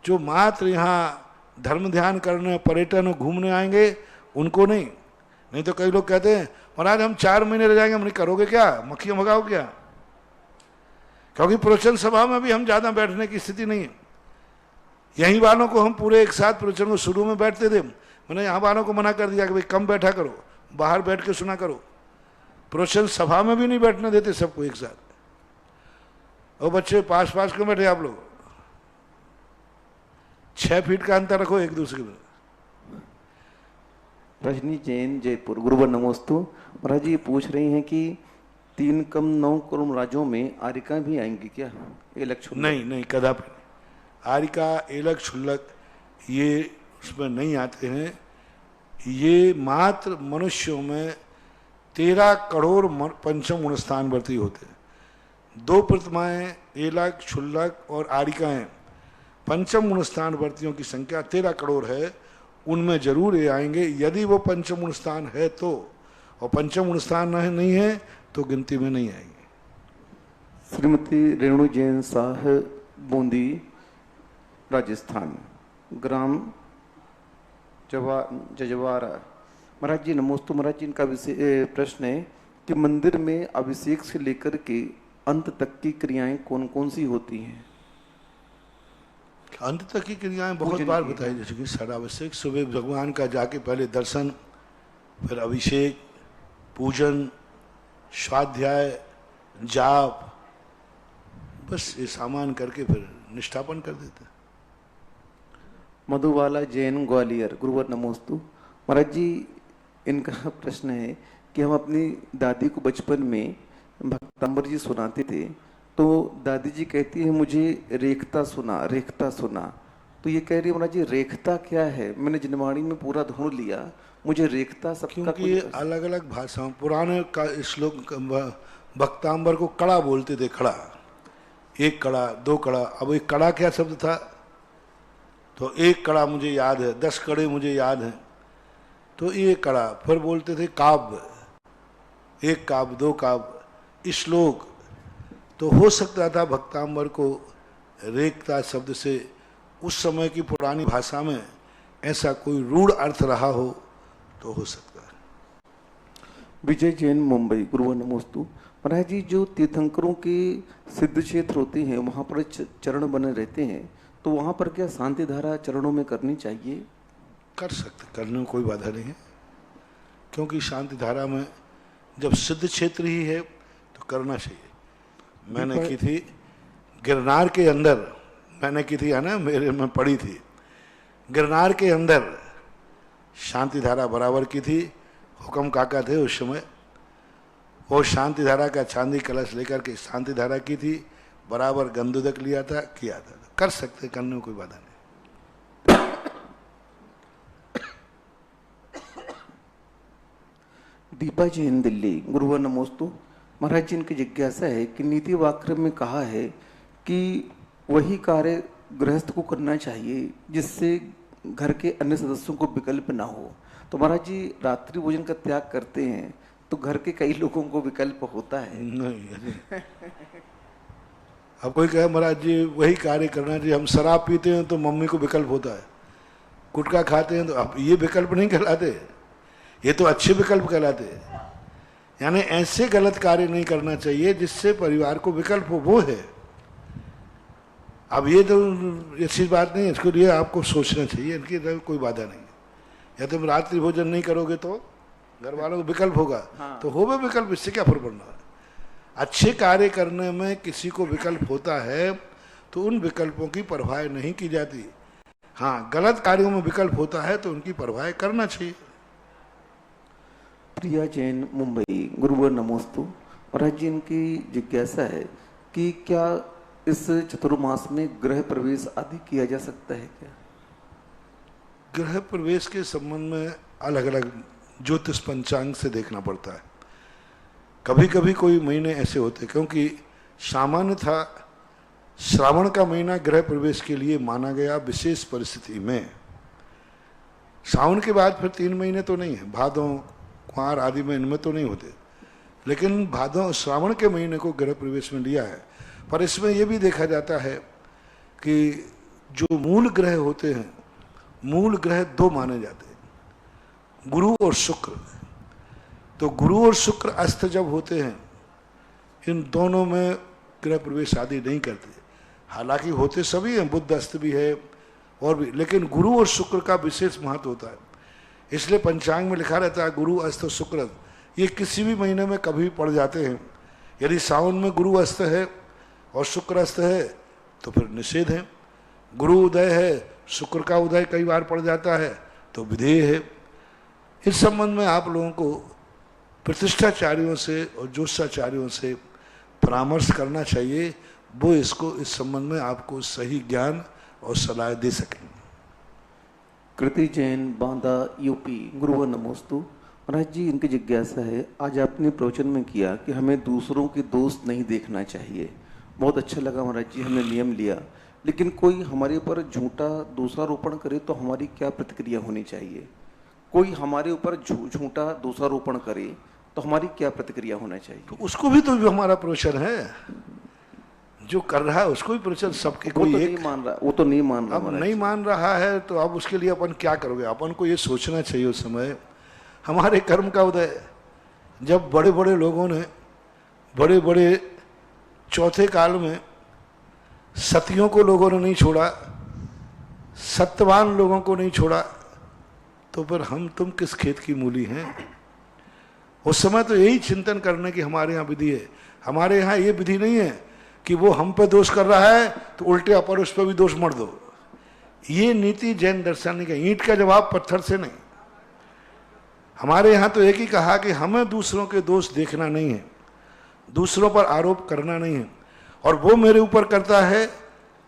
जो मात्र यहाँ धर्म ध्यान करने पर्यटन घूमने आएंगे उनको नहीं। नहीं तो कई लोग कहते हैं महाराज हम 4 महीने रह जाएंगे, हम नहीं करोगे क्या, मक्खियाँ भगाओ क्या? क्योंकि प्रवचन सभा में भी हम ज़्यादा बैठने की स्थिति नहीं है। यहीं वालों को हम पूरे एक साथ प्रवचन को शुरू में बैठते थे, मैंने यहाँ वालों को मना कर दिया कि भाई कम बैठा करो, बाहर बैठ के सुना करो। प्रवचन सभा में भी नहीं बैठने देते सबको एक साथ। और बच्चे पास पास क्यों बैठे आप लोग? 6 फीट का अंतर रखो एक दूसरे में। रजनी जैन जयपुर, गुरुवर नमोस्तु। महाराज जी पूछ रही हैं कि 3 कम 9 करोड़ राज्यों में आरिका भी आएंगी क्या? इलेक्शन नहीं, कदापि नहीं। आरिका एलक क्षुल्लक ये उसमें नहीं आते हैं। ये मात्र मनुष्यों में 13 करोड़ पंचम गुणस्थानवर्ती होते हैं। 2 प्रतिमाएं एलक क्षुल्लक और आरिकाएं, पंचम गुणस्थानवर्तियों की संख्या 13 करोड़ है। उनमें जरूर ये आएंगे यदि वो पंचम गुणस्थान है तो, और पंचम गुणस्थान नहीं है तो गिनती में नहीं आएंगे। श्रीमती रेणु जैन शाह, बूंदी राजस्थान, ग्राम जजवारा। महाराज जी नमोस्तु। महाराज जी इनका प्रश्न है कि मंदिर में अभिषेक से लेकर के अंत तक की क्रियाएं कौन कौन सी होती हैं? अंत तक की क्रियाएं बहुत बार बताई, जैसे कि षडाभिषेक, सुबह भगवान का जाके पहले दर्शन, फिर अभिषेक, पूजन, स्वाध्याय, जाप, बस ये सामान करके फिर निष्ठापन कर देते हैं। मधुबाला जैन, ग्वालियर, गुरुवर नमोस्तु। महाराज जी इनका प्रश्न है कि हम अपनी दादी को बचपन में भक्तांबर जी सुनाते थे, तो दादी जी कहती है मुझे रेखता सुना। तो ये कह रही है महाराज जी रेखता क्या है? मैंने जनवाणी में पूरा ढूंढ लिया, मुझे रेखता सबका क्योंकि ये अलग अलग भाषाओं, पुराने का श्लोक भक्तांबर को कड़ा बोलते थे, खड़ा, 1 कड़ा 2 कड़ा। अब एक कड़ा क्या शब्द था? तो 1 कड़ा मुझे याद है, 10 कड़े मुझे याद हैं, तो 1 कड़ा। फिर बोलते थे काव्य, 1 काव्य 2 काव्य, श्लोक। तो हो सकता था भक्तांबर को रेखता शब्द से उस समय की पुरानी भाषा में ऐसा कोई रूढ़ अर्थ रहा हो, तो हो सकता है। विजय जैन, मुंबई, गुरुवर नमोस्तु। महाराज जी जो तीर्थंकरों के सिद्ध क्षेत्र होते हैं वहाँ पर चरण बने रहते हैं, तो वहाँ पर क्या शांति धारा चरणों में करनी चाहिए? कर सकते, करने में कोई बाधा नहीं है, क्योंकि शांति धारा में जब सिद्ध क्षेत्र ही है तो करना चाहिए। मैंने की थी गिरनार के अंदर, मैंने की थी है ना, मेरे में पड़ी थी गिरनार के अंदर शांति धारा बराबर की थी। हुक्म काका थे उस समय, वो शांति धारा का चांदी कलश लेकर के शांति धारा की थी, बराबर गंधोदक लिया था, किया था। कर सकते, करने में कोई बाधा नहीं। दीपा जैन, दिल्ली, गुरुवर नमोस्तु। महाराज जी इनकी जिज्ञासा है कि नीति वाक्य में कहा है कि वही कार्य गृहस्थ को करना चाहिए जिससे घर के अन्य सदस्यों को विकल्प ना हो। तो महाराज जी रात्रि भोजन का त्याग करते हैं तो घर के कई लोगों को विकल्प होता है। नहीं, अब कोई कहे महाराज जी वही कार्य करना चाहिए, हम शराब पीते हैं तो मम्मी को विकल्प होता है, गुटखा खाते हैं तो, अब ये विकल्प नहीं कहलाते, ये तो अच्छे विकल्प कहलाते हैं। यानी ऐसे गलत कार्य नहीं करना चाहिए जिससे परिवार को विकल्प हो, वो है। अब ये तो ऐसी बात नहीं है, इसके लिए आपको सोचना चाहिए, इनकी कोई बाधा नहीं है। या तुम रात्रि भोजन नहीं करोगे तो घर वालों को विकल्प होगा, हाँ। तो हो भी विकल्प, इससे क्या फर्क पड़ना है। अच्छे कार्य करने में किसी को विकल्प होता है तो उन विकल्पों की परवाह नहीं की जाती। हाँ, गलत कार्यों में विकल्प होता है तो उनकी परवाह करना चाहिए। प्रिया जैन, मुंबई, गुरुवर नमोस्तु। महाराज जी इनकी जिज्ञासा है कि क्या इस चतुर्मास में गृह प्रवेश आदि किया जा सकता है क्या? गृह प्रवेश के संबंध में अलग अलग ज्योतिष पंचांग से देखना पड़ता है। कभी कभी कोई महीने ऐसे होते, क्योंकि सामान्य था श्रावण का महीना गृह प्रवेश के लिए माना गया विशेष परिस्थिति में। सावन के बाद फिर 3 महीने तो नहीं है, भादों कुंवार आदि में इनमें तो नहीं होते, लेकिन भादों श्रावण के महीने को गृह प्रवेश में लिया है। पर इसमें यह भी देखा जाता है कि जो मूल ग्रह होते हैं, मूल ग्रह 2 माने जाते हैं, गुरु और शुक्र। तो गुरु और शुक्र अस्त जब होते हैं, इन दोनों में गृह प्रवेश आदि नहीं करते। हालांकि होते सभी हैं, बुध अस्त भी है और भी, लेकिन गुरु और शुक्र का विशेष महत्व होता है। इसलिए पंचांग में लिखा रहता है गुरु अस्त शुक्र। ये किसी भी महीने में कभी पड़ जाते हैं। यदि सावन में गुरु अस्त है और शुक्र अस्त है तो फिर निषेध है। गुरु उदय है, शुक्र का उदय कई बार पड़ जाता है तो विधेय है। इस संबंध में आप लोगों को प्रतिष्ठाचार्यों से और ज्योतिषाचार्यों से परामर्श करना चाहिए, वो इसको इस संबंध में आपको सही ज्ञान और सलाह दे सकेंगे। कृति जैन, बांदा, यूपी। गुरुवर नमोस्तु। महाराज जी, इनकी जिज्ञासा है, आज आपने प्रवचन में किया कि हमें दूसरों के दोष नहीं देखना चाहिए। बहुत अच्छा लगा महाराज जी, हमने नियम लिया, लेकिन कोई हमारे ऊपर झूठा दोषारोपण करे तो हमारी क्या प्रतिक्रिया होनी चाहिए? कोई हमारे ऊपर झूठा दोषारोपण करे तो हमारी क्या प्रतिक्रिया होना चाहिए? तो उसको भी तो हमारा प्रवचन है, जो कर रहा है उसको भी प्रवचन। सबके कोई तो एक नहीं मान रहा, वो तो नहीं मान रहा। अब नहीं मान रहा है तो अब उसके लिए अपन क्या करोगे? अपन को ये सोचना चाहिए उस समय हमारे कर्म का उदय, जब बड़े बड़े लोगों ने बड़े बड़े चौथे काल में सतियों को लोगों ने नहीं छोड़ा, सत्यवान लोगों को नहीं छोड़ा, तो फिर हम तुम किस खेत की मूली हैं? उस समय तो यही चिंतन करने की हमारे यहाँ विधि है। हमारे यहाँ ये विधि नहीं है कि वो हम पे दोष कर रहा है तो उल्टे अपर उस पर भी दोष मर दो। ये नीति जैन दर्शन का, ईंट का जवाब पत्थर से नहीं। हमारे यहाँ तो एक ही कहा कि हमें दूसरों के दोष देखना नहीं है, दूसरों पर आरोप करना नहीं है। और वो मेरे ऊपर करता है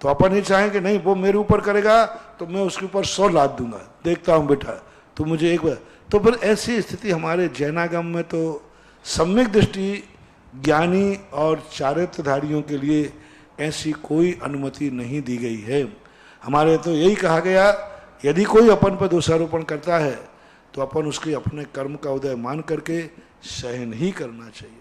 तो अपन ही चाहें कि नहीं वो मेरे ऊपर करेगा तो मैं उसके ऊपर 100 लाद दूंगा, देखता हूँ बेटा तो मुझे एक बार। तो फिर ऐसी स्थिति हमारे जैनागम में तो सम्यक दृष्टि ज्ञानी और चारित्रधारियों के लिए ऐसी कोई अनुमति नहीं दी गई है। हमारे तो यही कहा गया, यदि कोई अपन पर दोषारोपण करता है तो अपन उसके अपने कर्म का उदय मान करके सहन ही करना चाहिए।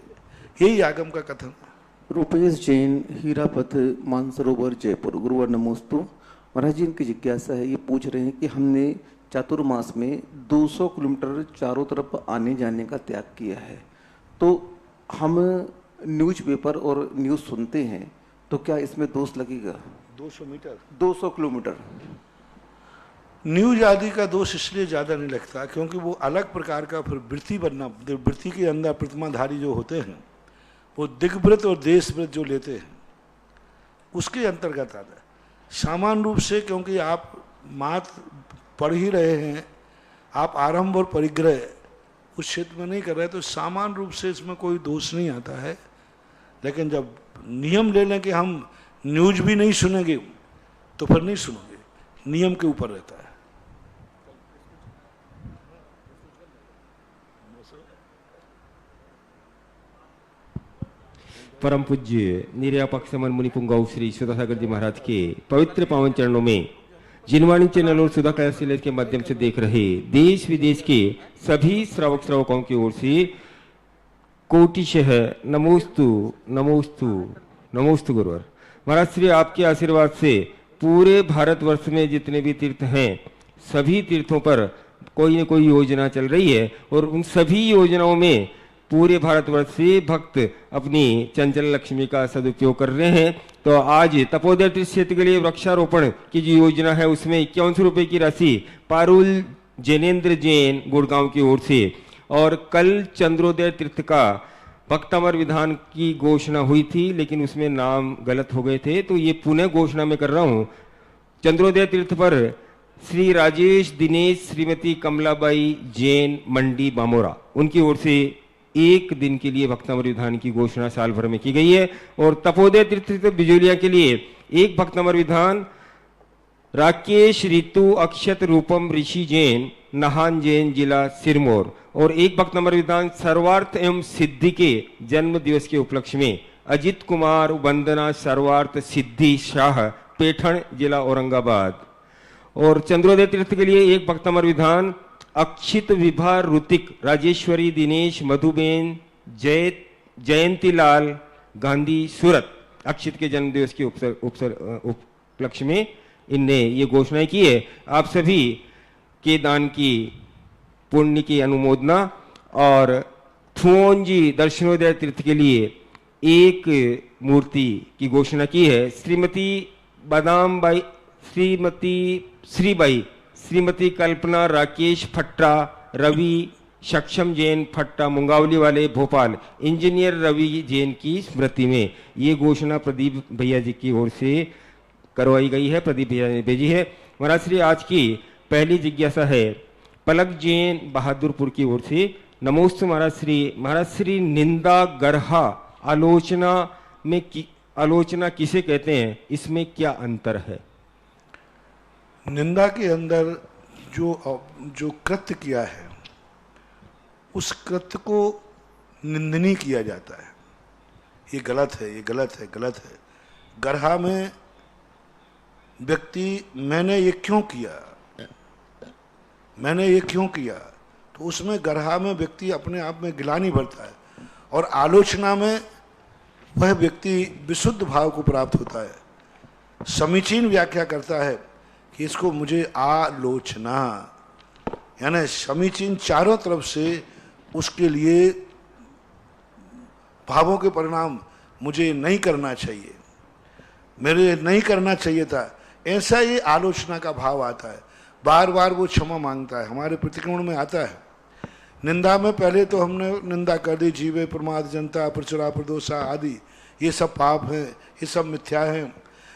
यही आगम का कथन है। रूपेश जैन, हीरापथ, मानसरोवर, जयपुर। गुरुवर नमोस्तु। महाराज जी, इनकी जिज्ञासा है, ये पूछ रहे हैं कि हमने चातुर्मास में 200 किलोमीटर चारों तरफ आने जाने का त्याग किया है, तो हम न्यूज़पेपर और न्यूज़ सुनते हैं, तो क्या इसमें दोष लगेगा? 200 मीटर 200 किलोमीटर न्यूज आदि का दोष इसलिए ज़्यादा नहीं लगता क्योंकि वो अलग प्रकार का फिर वृत्ति बनना, वृत्ति के अंदर प्रतिमाधारी जो होते हैं वो दिग्व्रत और देशव्रत जो लेते हैं उसके अंतर्गत आता है। सामान्य रूप से क्योंकि आप मात्र पढ़ ही रहे हैं, आप आरंभ और परिग्रह उस क्षेत्र में नहीं कर रहे, तो सामान्य रूप से इसमें कोई दोष नहीं आता है। लेकिन जब नियम ले लें कि हम न्यूज भी नहीं सुनेंगे तो फिर नहीं सुनोगे, नियम के ऊपर रहता है। परम पूज्य निर्यापक समन मुनि पुंगव श्री सुधासागर जी महाराज के पवित्र पावन चरणों में जिनवाणी चैनल और सुधा कला शिलेज के माध्यम से देख रहे देश विदेश के सभी श्रावकों की ओर से कोटिशः नमोस्तु नमोस्तु नमोस्तु। गुरुवर महाराज श्री, आपके आशीर्वाद से पूरे भारतवर्ष में जितने भी तीर्थ हैं सभी तीर्थों पर कोई न कोई योजना चल रही है और उन सभी योजनाओं में पूरे भारतवर्ष से भक्त अपनी चंचल लक्ष्मी का सदुपयोग कर रहे हैं। तो आज तपोदय तीर्थ क्षेत्र के लिए वृक्षारोपण की जो योजना है उसमें 51 रुपए की राशि पारुल जैनेन्द्र जैन गुड़गांव की ओर से, और कल चंद्रोदय तीर्थ का भक्तामर विधान की घोषणा हुई थी लेकिन उसमें नाम गलत हो गए थे, तो ये पुनः घोषणा में कर रहा हूँ। चंद्रोदय तीर्थ पर श्री राजेश दिनेश श्रीमती कमलाबाई जैन मंडी बामोरा, उनकी ओर से 1 दिन के लिए भक्तामर विधान की घोषणा साल भर में की गई है। और तपोदय तीर्थ बिजोलिया के लिए 1 भक्तामर विधान राकेश ऋतु अक्षत रूपम ऋषि जैन नहान जैन जिला सिरमौर। और एक भक्त नंबर विधान सर्वार्थ एवं सिद्धि के जन्म दिवस के उपलक्ष्य में अजित कुमार वंदना सर्वार्थ सिद्धि शाह पेठण जिला औरंगाबाद। और चंद्रोदय तीर्थ के लिए एक भक्त नंबर विधान अक्षित विभा ऋतिक राजेश्वरी दिनेश मधुबेन जयंतीलाल गांधी सूरत। अक्षित के जन्म दिवस के उपलक्ष्य में इनने ये घोषणाएं की है। आप सभी के दान की पुण्य की अनुमोदना। और थुओंजी दर्शनोदय तीर्थ के लिए एक मूर्ति की घोषणा की है। श्रीमती बादामबाई, श्रीमती श्रीबाई, श्रीमती कल्पना राकेश फट्टा, रवि सक्षम जैन फट्टा मुंगावली वाले भोपाल, इंजीनियर रवि जैन की स्मृति में ये घोषणा प्रदीप भैया जी की ओर से करवाई गई है। प्रदीप भैया ने भेजी है। महाराज श्री आज की पहली जिज्ञासा है पलक जैन बहादुरपुर की ओर से। नमोस्तु महाराज श्री। महाराज श्री निंदा गर्हा आलोचना में आलोचना किसे कहते हैं, इसमें क्या अंतर है? निंदा के अंदर जो कृत्य किया है उस कृत्य को निंदनीय किया जाता है। ये गलत है, ये गलत है, गलत है। गर्हा में व्यक्ति मैंने ये क्यों किया, मैंने ये क्यों किया, तो उसमें गर्हा में व्यक्ति अपने आप में गिलानी भरता है। और आलोचना में वह व्यक्ति विशुद्ध भाव को प्राप्त होता है। समीचीन व्याख्या करता है कि इसको मुझे आलोचना यानी समीचीन चारों तरफ से उसके लिए भावों के परिणाम मुझे नहीं करना चाहिए, मेरे नहीं करना चाहिए था, ऐसा ही आलोचना का भाव आता है। बार बार वो क्षमा मांगता है, हमारे प्रतिक्रमण में आता है। निंदा में पहले तो हमने निंदा कर दी, जीवे प्रमाद जनता प्रचुरा प्रदोषा आदि, ये सब पाप हैं, ये सब मिथ्या हैं।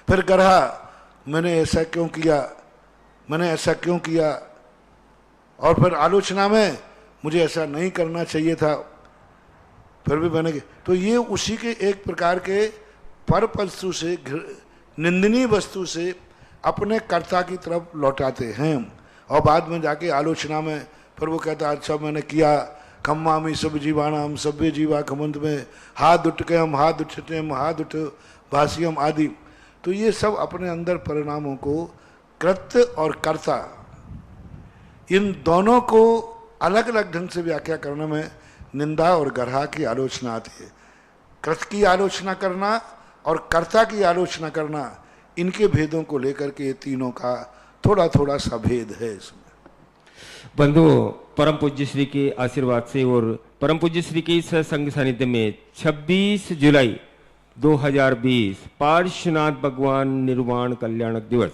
फिर गर्हा मैंने ऐसा क्यों किया, मैंने ऐसा क्यों किया। और फिर आलोचना में मुझे ऐसा नहीं करना चाहिए था, फिर भी मैंने। तो ये उसी के एक प्रकार के पर वस्तु से, निंदनीय वस्तु से अपने कर्ता की तरफ लौटाते हैं। और बाद में जाके आलोचना में फिर वो कहता है अच्छा मैंने किया, खम्मामी सब जीवाना हम सभ्य जीवा खमंत में हाथ उठके हम हाथ उठते हम हाथ उठ भाष्यम आदि। तो ये सब अपने अंदर परिणामों को कृत्य और कर्ता इन दोनों को अलग अलग ढंग से व्याख्या करने में निंदा और गर्हा की आलोचना आती है। कृत्य की आलोचना करना और कर्ता की आलोचना करना, इनके भेदों को लेकर के तीनों का थोड़ा थोड़ा सा भेद है इसमें। बंधु परम पूज्य श्री के आशीर्वाद से और परम पूज्य श्री के सत्संग सानिध्य में 26 जुलाई 2020 पार्श्वनाथ भगवान निर्वाण कल्याणक दिवस,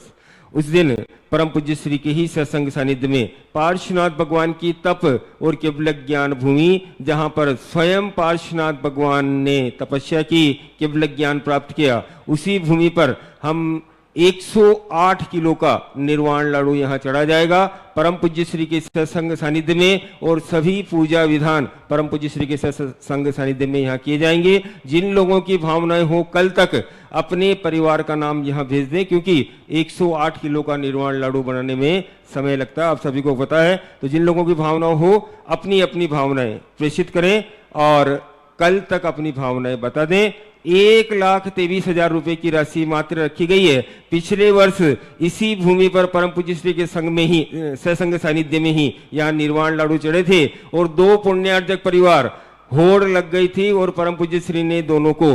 उस दिन परम पूज्य श्री के ही सत्संग सानिध्य में पार्श्वनाथ भगवान की तप और केवल ज्ञान भूमि, जहां पर स्वयं पार्श्वनाथ भगवान ने तपस्या की, केवल ज्ञान प्राप्त किया, उसी भूमि पर हम 108 किलो का निर्वाण लाडू यहाँ चढ़ा जाएगा परम पूज्य श्री के सत्संग सानिध्य में। और सभी पूजा विधान परम पूज्य श्री के सत्संग सानिध्य में यहाँ किए जाएंगे। जिन लोगों की भावनाएं हो कल तक अपने परिवार का नाम यहाँ भेज दें, क्योंकि 108 किलो का निर्वाण लाडू बनाने में समय लगता है, आप सभी को पता है। तो जिन लोगों की भावना हो अपनी अपनी भावनाएं प्रेषित करें और कल तक अपनी भावनाएं बता दें। 1,23,000 रुपए की राशि मात्र रखी गई है। पिछले वर्ष इसी भूमि पर परम पूज्य श्री के संग में ही, सत्संग सानिध्य में ही यहाँ निर्वाण लाडू चढ़े थे और 2 पुण्यार्जक परिवार होड़ लग गई थी और परम पूज्य श्री ने दोनों को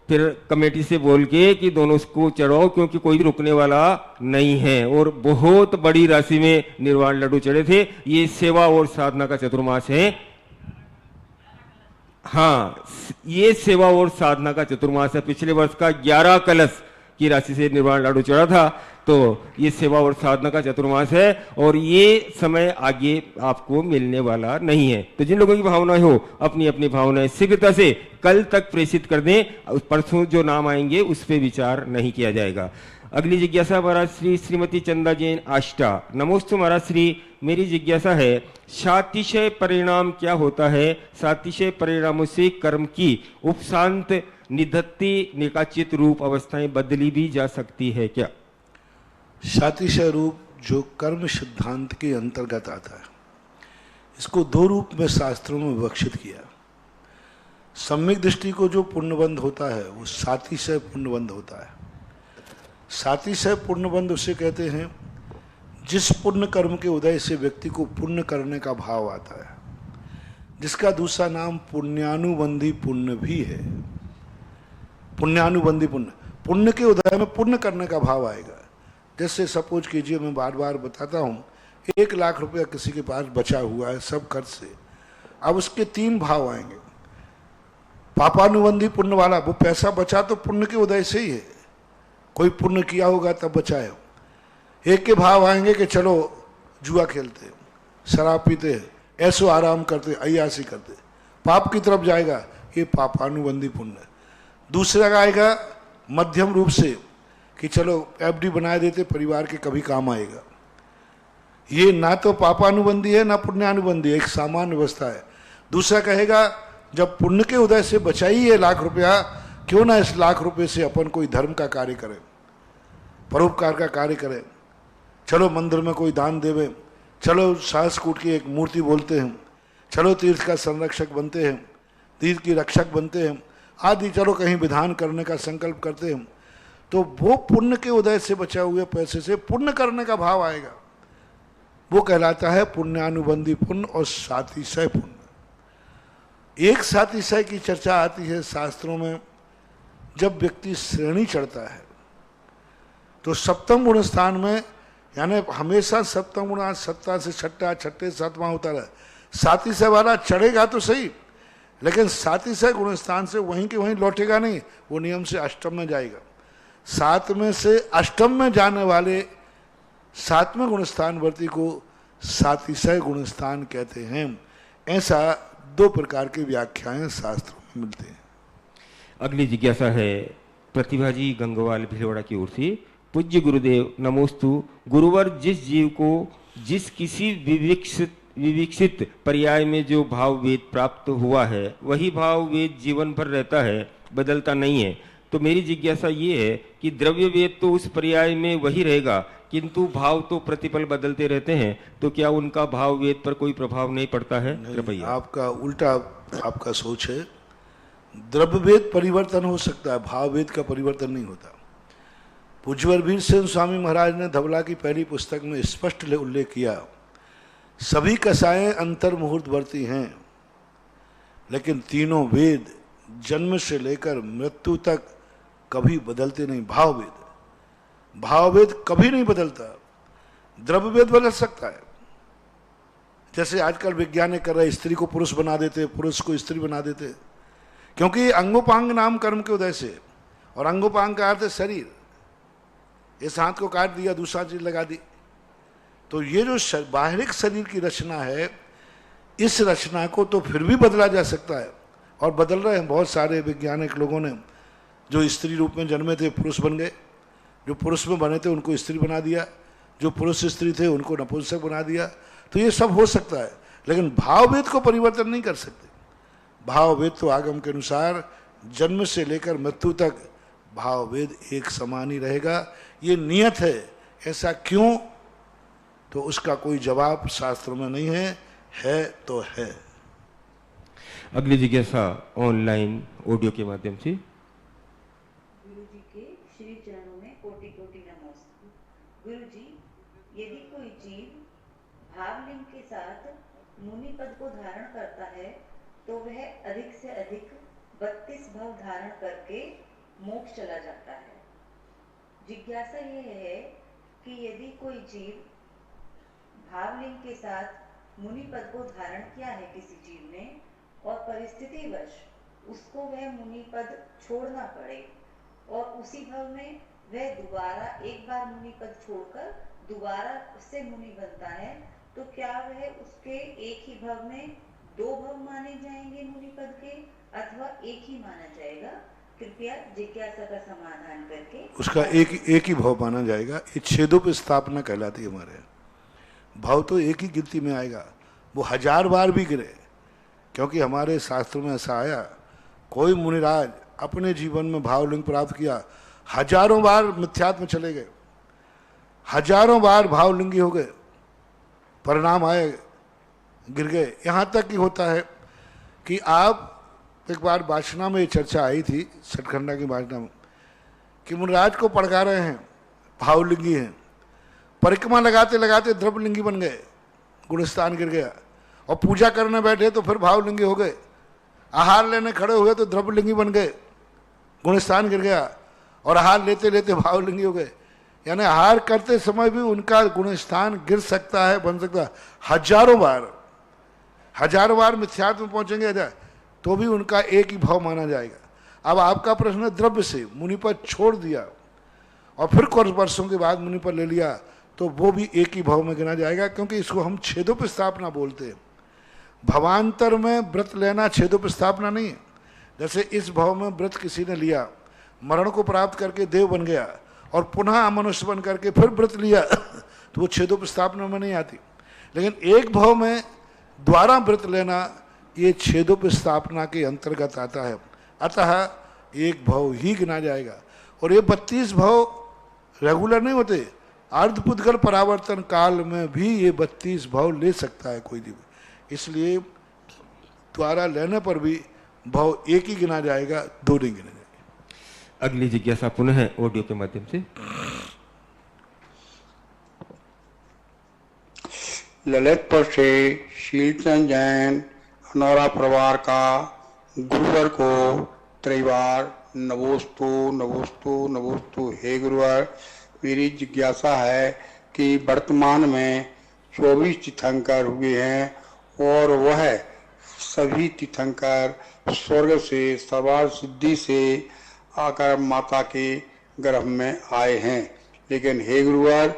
फिर कमेटी से बोल के कि दोनों को चढ़ाओ, क्योंकि कोई रुकने वाला नहीं है। और बहुत बड़ी राशि में निर्वाण लाडू चढ़े थे। ये सेवा और साधना का चतुर्मास है। हाँ, ये सेवा और साधना का चतुर्मास है। पिछले वर्ष का 11 कलश की राशि से निर्वाण लाडू चढ़ा था, तो ये सेवा और साधना का चतुर्मास है और ये समय आगे आपको मिलने वाला नहीं है। तो जिन लोगों की भावनाएं हो अपनी अपनी भावनाएं शीघ्रता से कल तक प्रेषित कर दें। परसों जो नाम आएंगे उस पर विचार नहीं किया जाएगा। अगली जिज्ञासा महाराज श्री श्रीमती चंदा जैन आष्टा। नमोस्तु महाराज श्री, मेरी जिज्ञासा है सातिशय परिणाम क्या होता है? सातिशय परिणामों से कर्म की उपशांत निधत्ति निकाचित रूप अवस्थाएं बदली भी जा सकती है क्या? सातिशय रूप जो कर्म सिद्धांत के अंतर्गत आता है, इसको दो रूप में शास्त्रों में विवक्षित किया। सम्यक दृष्टि को जो पुण्यबंध होता है वो सातिशय पुण्यबंध होता है। सातिशय पुण्यबंध उसे कहते हैं जिस पुण्य कर्म के उदय से व्यक्ति को पुण्य करने का भाव आता है, जिसका दूसरा नाम पुण्यानुबंधी पुण्य भी है। पुण्यानुबंधी पुण्य, पुण्य के उदय में पुण्य करने का भाव आएगा। जैसे सपोज कीजिए, मैं बार बार बताता हूँ, 1 लाख रुपया किसी के पास बचा हुआ है सब खर्च से। अब उसके 3 भाव आएंगे। पापानुबंधी पुण्य वाला, वो पैसा बचा तो पुण्य के उदय से ही है, कोई पुण्य किया होगा तब बचाए हो। एक के भाव आएंगे कि चलो जुआ खेलते, शराब पीते, ऐसो आराम करते, अय्यासी करते, पाप की तरफ जाएगा, ये पापानुबंधी पुण्य। दूसरा का आएगा मध्यम रूप से कि चलो एफडी बना देते, परिवार के कभी काम आएगा। ये ना तो पापानुबंधी है ना पुण्यानुबंधी है, एक सामान्य अवस्था है। दूसरा कहेगा जब पुण्य के उदय से बचाई है लाख रुपया, क्यों ना इस लाख रुपये से अपन कोई धर्म का कार्य करें, परोपकार का कार्य करें, चलो मंदिर में कोई दान देवे, चलो सहस्रकूट की एक मूर्ति बोलते हैं, चलो तीर्थ का संरक्षक बनते हैं, तीर्थ की रक्षक बनते हैं आदि, चलो कहीं विधान करने का संकल्प करते हैं। तो वो पुण्य के उदय से बचा हुए पैसे से पुण्य करने का भाव आएगा, वो कहलाता है पुण्यानुबंधी पुण्य और सातिशय पुण्य। एक सातिशय की चर्चा आती है शास्त्रों में, जब व्यक्ति श्रेणी चढ़ता है तो सप्तम गुण स्थान में, यानी हमेशा सप्तम गुण सत्ता से छठा, छठे सातवां होता रहे। सातिशय वाला चढ़ेगा तो सही, लेकिन सातिशय गुण स्थान से वहीं के वहीं लौटेगा नहीं, वो नियम से अष्टम में जाएगा। 7 में से अष्टम में जाने वाले 7वें गुणस्थानवर्ती को सातिशय गुणस्थान कहते हैं। ऐसा 2 प्रकार की व्याख्याएं शास्त्रों में मिलते हैं। अगली जिज्ञासा है प्रतिभाजी गंगवाल भिलवाड़ा की ओर से। पूज्य गुरुदेव नमोस्तु। गुरुवर, जिस जीव को जिस किसी विविक्षित पर्याय में जो भाव वेद प्राप्त हुआ है, वही भाव वेद जीवन भर रहता है, बदलता नहीं है। तो मेरी जिज्ञासा ये है कि द्रव्य वेद तो उस पर्याय में वही रहेगा, किंतु भाव तो प्रतिपल बदलते रहते हैं, तो क्या उनका भाव वेद पर कोई प्रभाव नहीं पड़ता है? कृपया। आपका उल्टा आपका सोच है। द्रव्य वेद परिवर्तन हो सकता है, भाव वेद का परिवर्तन नहीं होता। पूज्यवर वीर सेन स्वामी महाराज ने धवला की पहली पुस्तक में स्पष्ट उल्लेख किया, सभी कसाएं अंतर मुहूर्तवर्ती हैं, लेकिन तीनों वेद जन्म से लेकर मृत्यु तक कभी बदलते नहीं। भाव वेद कभी नहीं बदलता। द्रव्य वेद बदल सकता है, जैसे आजकल वैज्ञानिक कर रहे, स्त्री को पुरुष बना देते, पुरुष को स्त्री बना देते, क्योंकि अंगोपांग नाम कर्म के उदय से, और अंगोपांग का अर्थ है शरीर। इस हाथ को काट दिया, दूसरा चीज लगा दी। तो ये जो बाहरिक शरीर की रचना है, इस रचना को तो फिर भी बदला जा सकता है, और बदल रहे हैं बहुत सारे वैज्ञानिक लोगों ने। जो स्त्री रूप में जन्मे थे पुरुष बन गए, जो पुरुष में बने थे उनको स्त्री बना दिया, जो पुरुष स्त्री थे उनको नपुंसक बना दिया। तो ये सब हो सकता है, लेकिन भाववेद को परिवर्तन नहीं कर सकते। भाववेद तो आगम के अनुसार जन्म से लेकर मृत्यु तक भाववेद एक समान ही रहेगा, ये नियत है। ऐसा क्यों, तो उसका कोई जवाब शास्त्रों में नहीं है तो है। अगली जिज्ञासा ऑनलाइन ऑडियो के माध्यम से। गुरु जी के श्री चरणों में कोटि कोटि नमस्ते। गुरु जी, यदि कोई जीव भावलिंग के साथ मुनि पद को धारण करता है, तो वह अधिक से अधिक 32 भाव धारण करके मोक्ष चला जाता है। जिज्ञासा यह है कि यदि कोई जीव भावलिंग के साथ मुनि पद को धारण किया है किसी जीव ने, और परिस्थितिवश उसको वह मुनि पद छोड़ना पड़े, और उसी भाव में वह दोबारा एक बार मुनि पद छोड़कर दोबारा उससे मुनि बनता है, तो क्या वह उसके एक ही भाव में 2 भाव माने जाएंगे मुनि पद के, अथवा एक ही माना जाएगा? कृपया जिज्ञासा का समाधान करके। उसका एक ही भाव माना जाएगा। ये छेदों स्थापना कहलाती है। हमारे भाव तो एक ही गिनती में आएगा, वो 1000 बार भी गिरे, क्योंकि हमारे शास्त्रों में ऐसा आया, कोई मुनिराज अपने जीवन में भावलिंग प्राप्त किया, हजारों बार मिथ्यात्व में चले गए, हजारों बार भावलिंगी हो गए, परिणाम आए, गिर गए। यहाँ तक कि होता है कि आप, एक बार वासना में ये चर्चा आई थी, सतखंडा की वासना में, कि मुनराज को पड़का रहे हैं, भावलिंगी हैं, परिक्रमा लगाते लगाते द्रव्यलिंगी बन गए, गुणस्थान गिर गया, और पूजा करने बैठे तो फिर भावलिंगी हो गए, आहार लेने खड़े हुए तो द्रव्यलिंगी बन गए, गुणस्थान गिर गया, और आहार लेते लेते भावलिंगी हो गए। यानी आहार करते समय भी उनका गुणस्थान गिर सकता है, बन सकता है। हजारों बार मिथ्यात्व में पहुंचेंगे तो भी उनका एक ही भाव माना जाएगा। अब आपका प्रश्न द्रव्य से मुनिपद छोड़ दिया और फिर कुछ वर्षों के बाद मुनिपद ले लिया, तो वो भी एक ही भाव में गिना जाएगा, क्योंकि इसको हम छेदोपस्थापना बोलते हैं। भवांतर में व्रत लेना छेदोपस्थापना नहीं है। जैसे इस भाव में व्रत किसी ने लिया, मरण को प्राप्त करके देव बन गया, और पुनः मनुष्य बन करके फिर व्रत लिया तो वो छेदोपस्थापना में नहीं आती। लेकिन एक भाव में द्वारा व्रत लेना ये छेदोपस्थापना के अंतर्गत आता है, अतः एक भाव ही गिना जाएगा। और ये 32 भाव रेगुलर नहीं होते, अर्धपुद्गल परावर्तन काल में भी ये 32 भाव ले सकता है कोई भी, इसलिए द्वारा लेने पर भी भाव एक ही गिना जाएगा, दो नहीं गिना जाएगा। अगली जिज्ञासा पुनः ऑडियो के माध्यम से। ललितपुर से शीलचंद जैन अनौरा परिवार का गुरुवर को त्रिवार नमोस्तु नमोस्तु नमोस्तु। हे गुरुवर, मेरी जिज्ञासा है कि वर्तमान में 24 तीर्थंकर हुए हैं और वह सभी तीर्थंकर स्वर्ग से सर्वार्थ सिद्धि से आकर माता के गर्भ में आए हैं। लेकिन हे गुरुवर,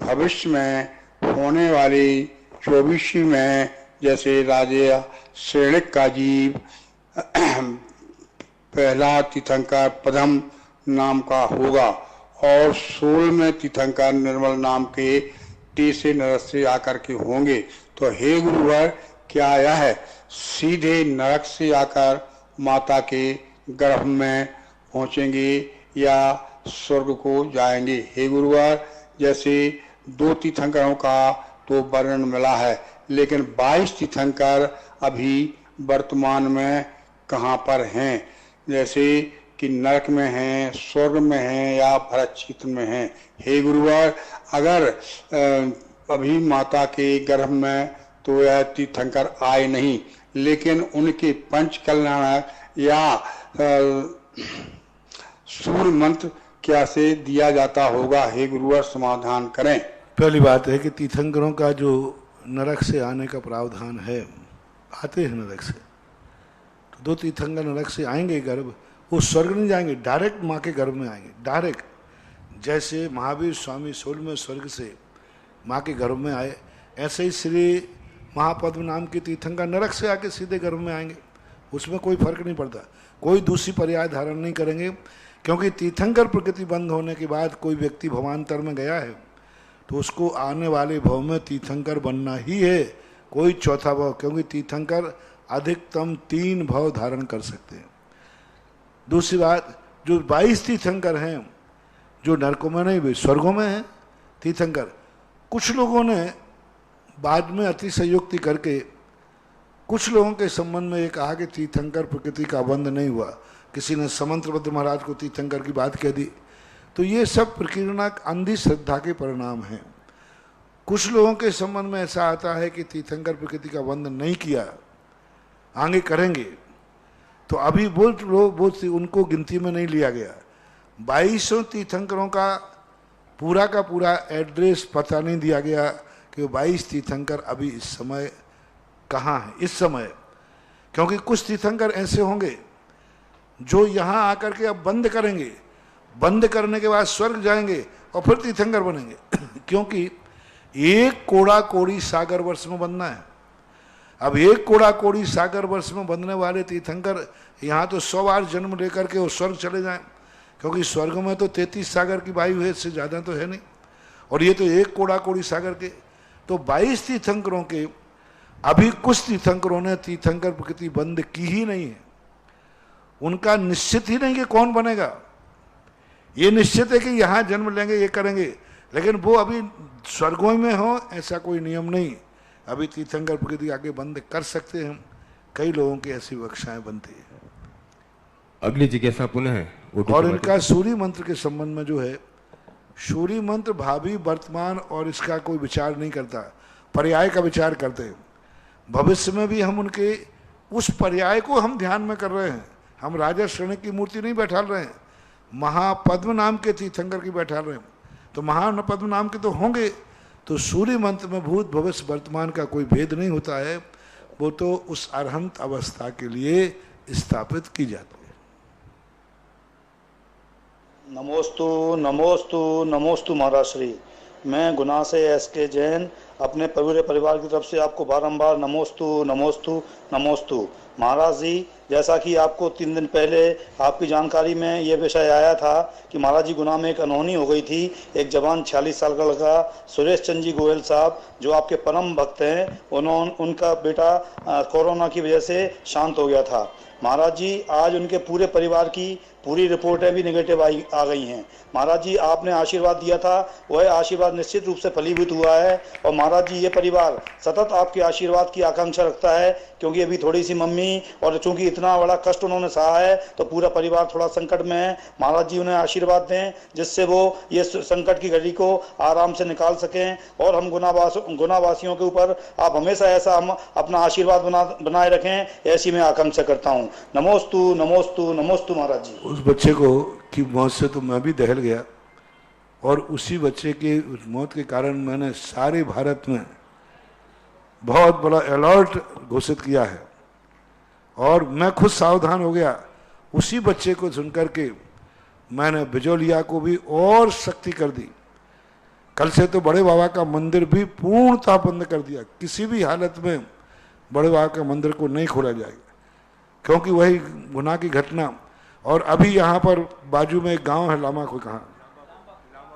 भविष्य में होने वाली 24वीं में जैसे राजा श्रेणिक का जीव पहला तीर्थंकर पदम नाम का होगा और 16वें तीर्थंकर निर्मल नाम के तीसरे नरक से आकर के होंगे। तो हे गुरुवर, क्या यह सीधे नरक से आकर माता के गर्भ में पहुंचेंगे या स्वर्ग को जाएंगे? हे गुरुवर, जैसे 2 तीर्थंकरों का तो वर्णन मिला है, लेकिन 22 तीर्थंकर अभी वर्तमान में कहाँ पर हैं? जैसे कि नरक में हैं, स्वर्ग में हैं या भरत क्षेत्र में हैं? हे गुरुवर, अगर अभी माता के गर्भ में तो यह तीर्थंकर आए नहीं, लेकिन उनके पंच कल्याणक या सूर्य मंत्र क्या से दिया जाता होगा? हे गुरुवर, समाधान करें। पहली बात है कि तीर्थंकरों का जो नरक से आने का प्रावधान है, आते हैं नरक से, तो 2 तीर्थंकर नरक से आएंगे गर्भ, वो स्वर्ग नहीं जाएंगे, डायरेक्ट माँ के गर्भ में आएंगे, डायरेक्ट। जैसे महावीर स्वामी 16वें स्वर्ग से माँ के गर्भ में आए, ऐसे ही श्री महापद्म नाम के तीर्थंकर नरक से आके सीधे गर्भ में आएंगे, उसमें कोई फर्क नहीं पड़ता, कोई दूसरी पर्याय धारण नहीं करेंगे। क्योंकि तीर्थंकर प्रकृति बंद होने के बाद कोई व्यक्ति भवांतर में गया है तो उसको आने वाले भव में तीर्थंकर बनना ही है, कोई चौथा भव, क्योंकि तीर्थंकर अधिकतम 3 भव धारण कर सकते हैं। दूसरी बात, जो 22 तीर्थंकर हैं जो नरकों में नहीं भी स्वर्गों में हैं तीर्थंकर, कुछ लोगों ने बाद में अतिशयोक्ति करके कुछ लोगों के संबंध में ये कहा कि तीर्थंकर प्रकृति का बंध नहीं हुआ, किसी ने समंत्रभद्र महाराज को तीर्थंकर की बात कह दी, तो ये सब प्रकीर्णक अंधी श्रद्धा के परिणाम हैं। कुछ लोगों के संबंध में ऐसा आता है कि तीर्थंकर प्रकृति का बंध नहीं किया, आगे करेंगे, तो अभी वो लोग उनको गिनती में नहीं लिया गया। 2200 तीर्थंकरों का पूरा एड्रेस पता नहीं दिया गया कि 22 तीर्थंकर अभी इस समय कहाँ हैं इस समय, क्योंकि कुछ तीर्थंकर ऐसे होंगे जो यहाँ आकर के अब बंद करेंगे, बंद करने के बाद स्वर्ग जाएंगे और फिर तीर्थंकर बनेंगे क्योंकि एक कोड़ा कोड़ी सागर वर्ष में बनना है। अब एक कोड़ा कोड़ी सागर वर्ष में बनने वाले तीर्थंकर यहाँ तो 100 बार जन्म लेकर के वो स्वर्ग चले जाएं, क्योंकि स्वर्ग में तो 33 सागर की वायु है, इससे ज़्यादा तो है नहीं, और ये तो एक कोड़ा कोड़ी सागर के। तो 22 तीर्थंकरों के अभी कुछ तीर्थंकरों ने तीर्थंकर प्रकृति बंद की ही नहीं है, उनका निश्चित ही नहीं कि कौन बनेगा। ये निश्चित है कि यहाँ जन्म लेंगे, ये करेंगे, लेकिन वो अभी स्वर्गों में हो ऐसा कोई नियम नहीं। अभी तीर्थंकर प्रकृति आगे बंद कर सकते हैं, कई लोगों की ऐसी वक्षाएं बनती है। अगली जिज्ञासा पुनः OTT और माध्यम इनका सूर्य मंत्र के संबंध में जो है, सूर्य मंत्र भावी वर्तमान और इसका कोई विचार नहीं करता, पर्याय का विचार करते हैं। भविष्य में भी हम उनके उस पर्याय को हम ध्यान में कर रहे हैं। हम राजा श्रेणी की मूर्ति नहीं बैठा रहे हैं, महापद्म नाम के तीर्थंकर की बैठा रहे हैं। तो महापद्म नाम के तो होंगे। तो सूर्य मंत्र में भूत भविष्य वर्तमान का कोई भेद नहीं होता है, वो तो उस अरहंत अवस्था के लिए स्थापित की जाती है। नमोस्तु नमोस्तु नमोस्तु महाराज श्री। मैं गुना से SK जैन अपने पूरे परिवार की तरफ से आपको बारंबार नमोस्तु नमोस्तु नमोस्तु। महाराज जी, जैसा कि आपको 3 दिन पहले आपकी जानकारी में ये विषय आया था कि महाराज जी गुना में एक अनहोनी हो गई थी। एक जवान 46 साल का लड़का सुरेश चंद जी गोयल साहब, जो आपके परम भक्त हैं, उनका बेटा कोरोना की वजह से शांत हो गया था। महाराज जी, आज उनके पूरे परिवार की पूरी रिपोर्टें भी नेगेटिव आ गई हैं। महाराज जी, आपने आशीर्वाद दिया था, वह आशीर्वाद निश्चित रूप से फलीभूत हुआ है। और महाराज जी, ये परिवार सतत आपके आशीर्वाद की आकांक्षा रखता है, क्योंकि अभी थोड़ी सी मम्मी, और चूंकि इतना बड़ा कष्ट उन्होंने सहा है तो पूरा परिवार थोड़ा संकट में है। महाराज जी उन्हें आशीर्वाद दें, जिससे वो ये संकट की घड़ी को आराम से निकाल सकें। और हम गुनावासियों के ऊपर आप हमेशा ऐसा हम अपना आशीर्वाद बनाए रखें, ऐसी मैं आकांक्षा करता हूँ। नमोस्तु नमोस्तु नमोस्तु महाराज जी। उस बच्चे को की मौत से तो मैं भी दहल गया, और उसी बच्चे की मौत के कारण मैंने सारे भारत में बहुत बड़ा अलर्ट घोषित किया है, और मैं खुद सावधान हो गया। उसी बच्चे को सुनकर के मैंने बिजौलिया को भी और सख्ती कर दी। कल से तो बड़े बाबा का मंदिर भी पूर्णतः बंद कर दिया। किसी भी हालत में बड़े बाबा के मंदिर को नहीं खोला जाएगा, क्योंकि वही गुनाह की घटना। और अभी यहाँ पर बाजू में एक गांव है, लामा को कहाँ,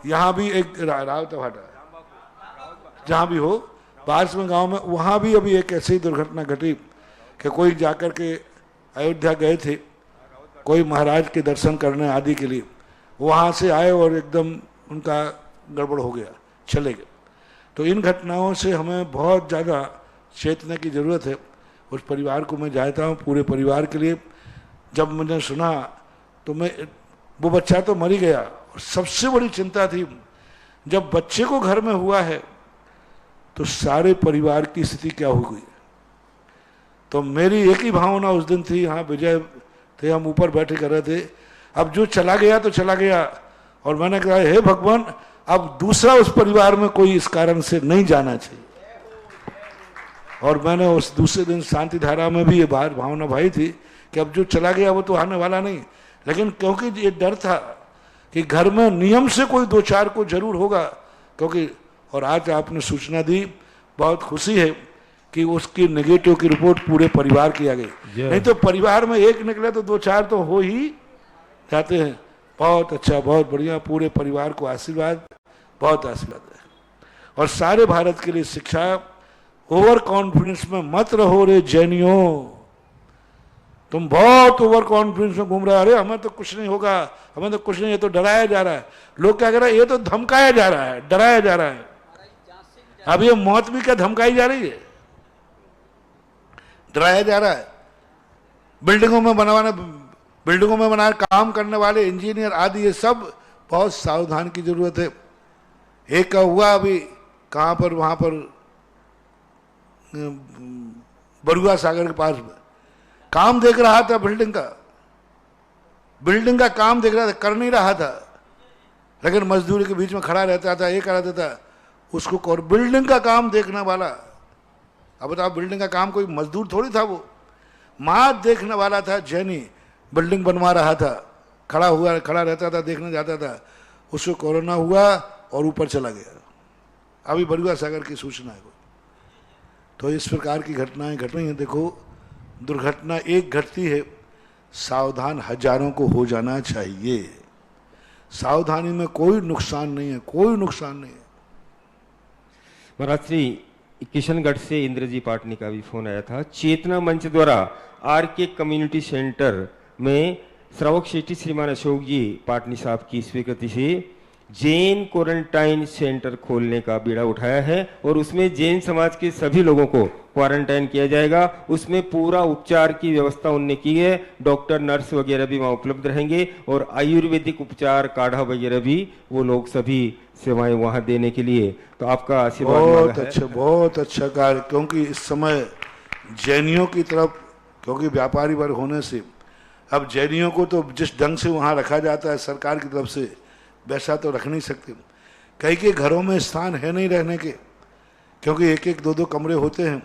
यहाँ भी एक रावतभाटा, जहाँ भी हो पास में गांव में, वहाँ भी अभी एक ऐसी दुर्घटना घटी कि कोई जाकर के अयोध्या गए थे, कोई महाराज के दर्शन करने आदि के लिए, वहाँ से आए और एकदम उनका गड़बड़ हो गया, चले गए। तो इन घटनाओं से हमें बहुत ज़्यादा चेतने की ज़रूरत है। उस परिवार को मैं चाहता हूँ, पूरे परिवार के लिए। जब मैंने सुना तो वो बच्चा तो मर ही गया, और सबसे बड़ी चिंता थी जब बच्चे को घर में हुआ है तो सारे परिवार की स्थिति क्या हो गई। तो मेरी एक ही भावना उस दिन थी, हाँ विजय थे, हम ऊपर बैठे कर रहे थे, अब जो चला गया तो चला गया। और मैंने कहा, हे भगवान, अब दूसरा उस परिवार में कोई इस कारण से नहीं जाना चाहिए। और मैंने उस दूसरे दिन शांति धारा में भी ये भावना भाई थी कि अब जो चला गया वो तो आने वाला नहीं। लेकिन क्योंकि ये डर था कि घर में नियम से कोई 2-4 को जरूर होगा, क्योंकि और आज आपने सूचना दी, बहुत खुशी है कि उसकी नेगेटिव की रिपोर्ट पूरे परिवार की आ गई। नहीं तो परिवार में एक निकले तो 2-4 तो हो ही जाते हैं। बहुत अच्छा, बहुत बढ़िया, पूरे परिवार को आशीर्वाद, बहुत आशीर्वाद है। और सारे भारत के लिए शिक्षा, ओवर कॉन्फिडेंस में मत रहो रे जैनियों। तुम बहुत ओवर कॉन्फिडेंस में घूम रहे हो, अरे हमें तो कुछ नहीं होगा, हमें तो कुछ नहीं, ये तो डराया जा रहा है। लोग क्या कह रहे हैं, ये तो धमकाया जा रहा है, डराया जा रहा है। अब ये मौत भी क्या धमकाई जा रही है, डराया जा रहा है। बिल्डिंगों में बना काम करने वाले इंजीनियर आदि, ये सब बहुत सावधान की जरूरत है। एक का हुआ अभी कहाँ पर, वहां पर बरुआ सागर के पास में काम देख रहा था, बिल्डिंग का काम देख रहा था, कर नहीं रहा था, लेकिन मजदूरी के बीच में खड़ा रहता था, ये कराता था उसको। और बिल्डिंग का काम देखने वाला, अब बताओ, बिल्डिंग का काम कोई मजदूर थोड़ी था, वो माँ देखने वाला था, जैनी बिल्डिंग बनवा रहा था, खड़ा रहता था, देखने जाता था। उसको कोरोना हुआ और ऊपर चला गया। अभी बरुआ सागर की सूचना है। तो इस प्रकार की घटनाएं घट रही हैं। देखो, दुर्घटना एक घटती है, सावधान हजारों को हो जाना चाहिए। सावधानी में कोई नुकसान नहीं है, कोई नुकसान नहीं है। महाराज श्री, किशनगढ़ से इंद्रजी पाटनी का भी फोन आया था। चेतना मंच द्वारा RK कम्युनिटी सेंटर में श्रावक शेट्टी श्रीमान अशोक जी पाटनी साहब की स्वीकृति से जैन क्वारंटाइन सेंटर खोलने का बीड़ा उठाया है और उसमें जैन समाज के सभी लोगों को क्वारंटाइन किया जाएगा। उसमें पूरा उपचार की व्यवस्था उनने की है। डॉक्टर नर्स वगैरह भी वहाँ उपलब्ध रहेंगे और आयुर्वेदिक उपचार काढ़ा वगैरह भी वो लोग सभी सेवाएं वहाँ देने के लिए। तो आपका आशीर्वाद बहुत अच्छा, बहुत अच्छा कार्य। क्योंकि इस समय जैनियों की तरफ, क्योंकि व्यापारी वर्ग होने से अब जैनियों को तो जिस ढंग से वहाँ रखा जाता है सरकार की तरफ से, वैसा तो रख नहीं सकते। कई के घरों में स्थान है नहीं रहने के, क्योंकि एक एक दो दो कमरे होते हैं,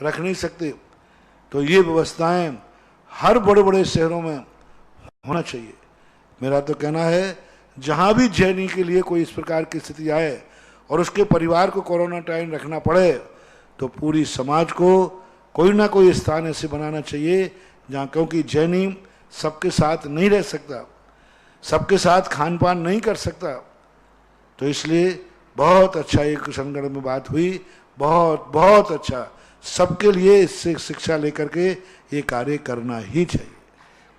रख नहीं सकते। तो ये व्यवस्थाएं हर बड़े बड़े शहरों में होना चाहिए। मेरा तो कहना है जहाँ भी जैनी के लिए कोई इस प्रकार की स्थिति आए और उसके परिवार को क्वारंटाइन रखना पड़े, तो पूरी समाज को कोई ना कोई स्थान ऐसे बनाना चाहिए जहाँ, क्योंकि जैनी सबके साथ नहीं रह सकता, सबके साथ खान पान नहीं कर सकता। तो इसलिए बहुत अच्छा एक किशनगढ़ में बात हुई, बहुत बहुत अच्छा। सबके लिए इससे शिक्षा लेकर के ये कार्य करना ही चाहिए।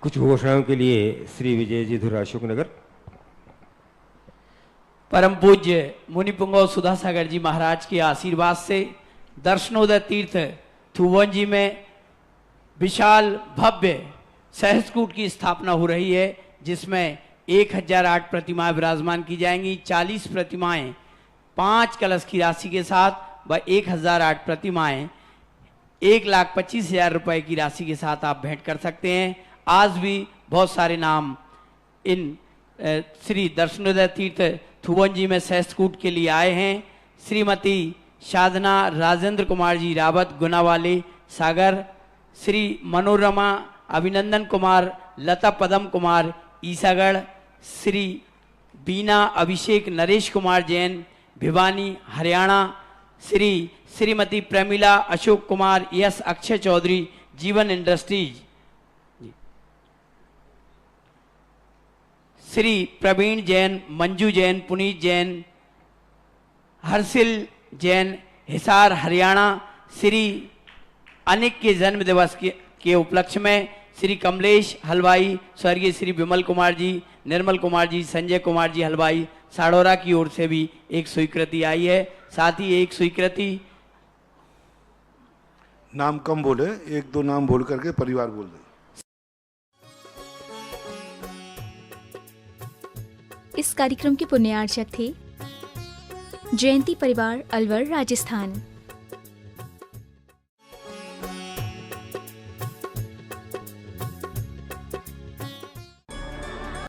कुछ घोषणाओं के लिए श्री विजय जी धुरा, अशोक नगर। परम पूज्य मुनिपुंगव सुधासागर जी महाराज के आशीर्वाद से दर्शनोदय तीर्थ थुवंजी में विशाल भव्य सहस्त्रकूट की स्थापना हो रही है, जिसमें 1008 प्रतिमाएं विराजमान की जाएंगी। 40 प्रतिमाएं 5 कलश की राशि के साथ व 1008 प्रतिमाएं 1,25,000 रुपए की राशि के साथ आप भेंट कर सकते हैं। आज भी बहुत सारे नाम इन श्री दर्शनोदय तीर्थ थुवंजी में सहस्त्रकूट के लिए आए हैं। श्रीमती साधना राजेंद्र कुमार जी रावत गुनावाली सागर, श्री मनोरमा अभिनंदन कुमार लता पदम कुमार ईसागढ़, श्री बीना अभिषेक नरेश कुमार जैन भिवानी हरियाणा, श्रीमती प्रमिला अशोक कुमार यस अक्षय चौधरी जीवन इंडस्ट्रीज, श्री प्रवीण जैन, मंजू जैन, पुनीत जैन, हर्षिल जैन हिसार हरियाणा। श्री अनिक के जन्म दिवस के उपलक्ष्य में श्री कमलेश हलवाई, स्वर्गीय श्री विमल कुमार जी, निर्मल कुमार जी, संजय कुमार जी हलवाई साड़ौरा की ओर से भी एक स्वीकृति आई है। साथ ही एक स्वीकृति, नाम कम बोले, एक दो नाम बोल करके परिवार बोल दे। इस कार्यक्रम के पुण्यार्चक थे जयंती परिवार अलवर राजस्थान।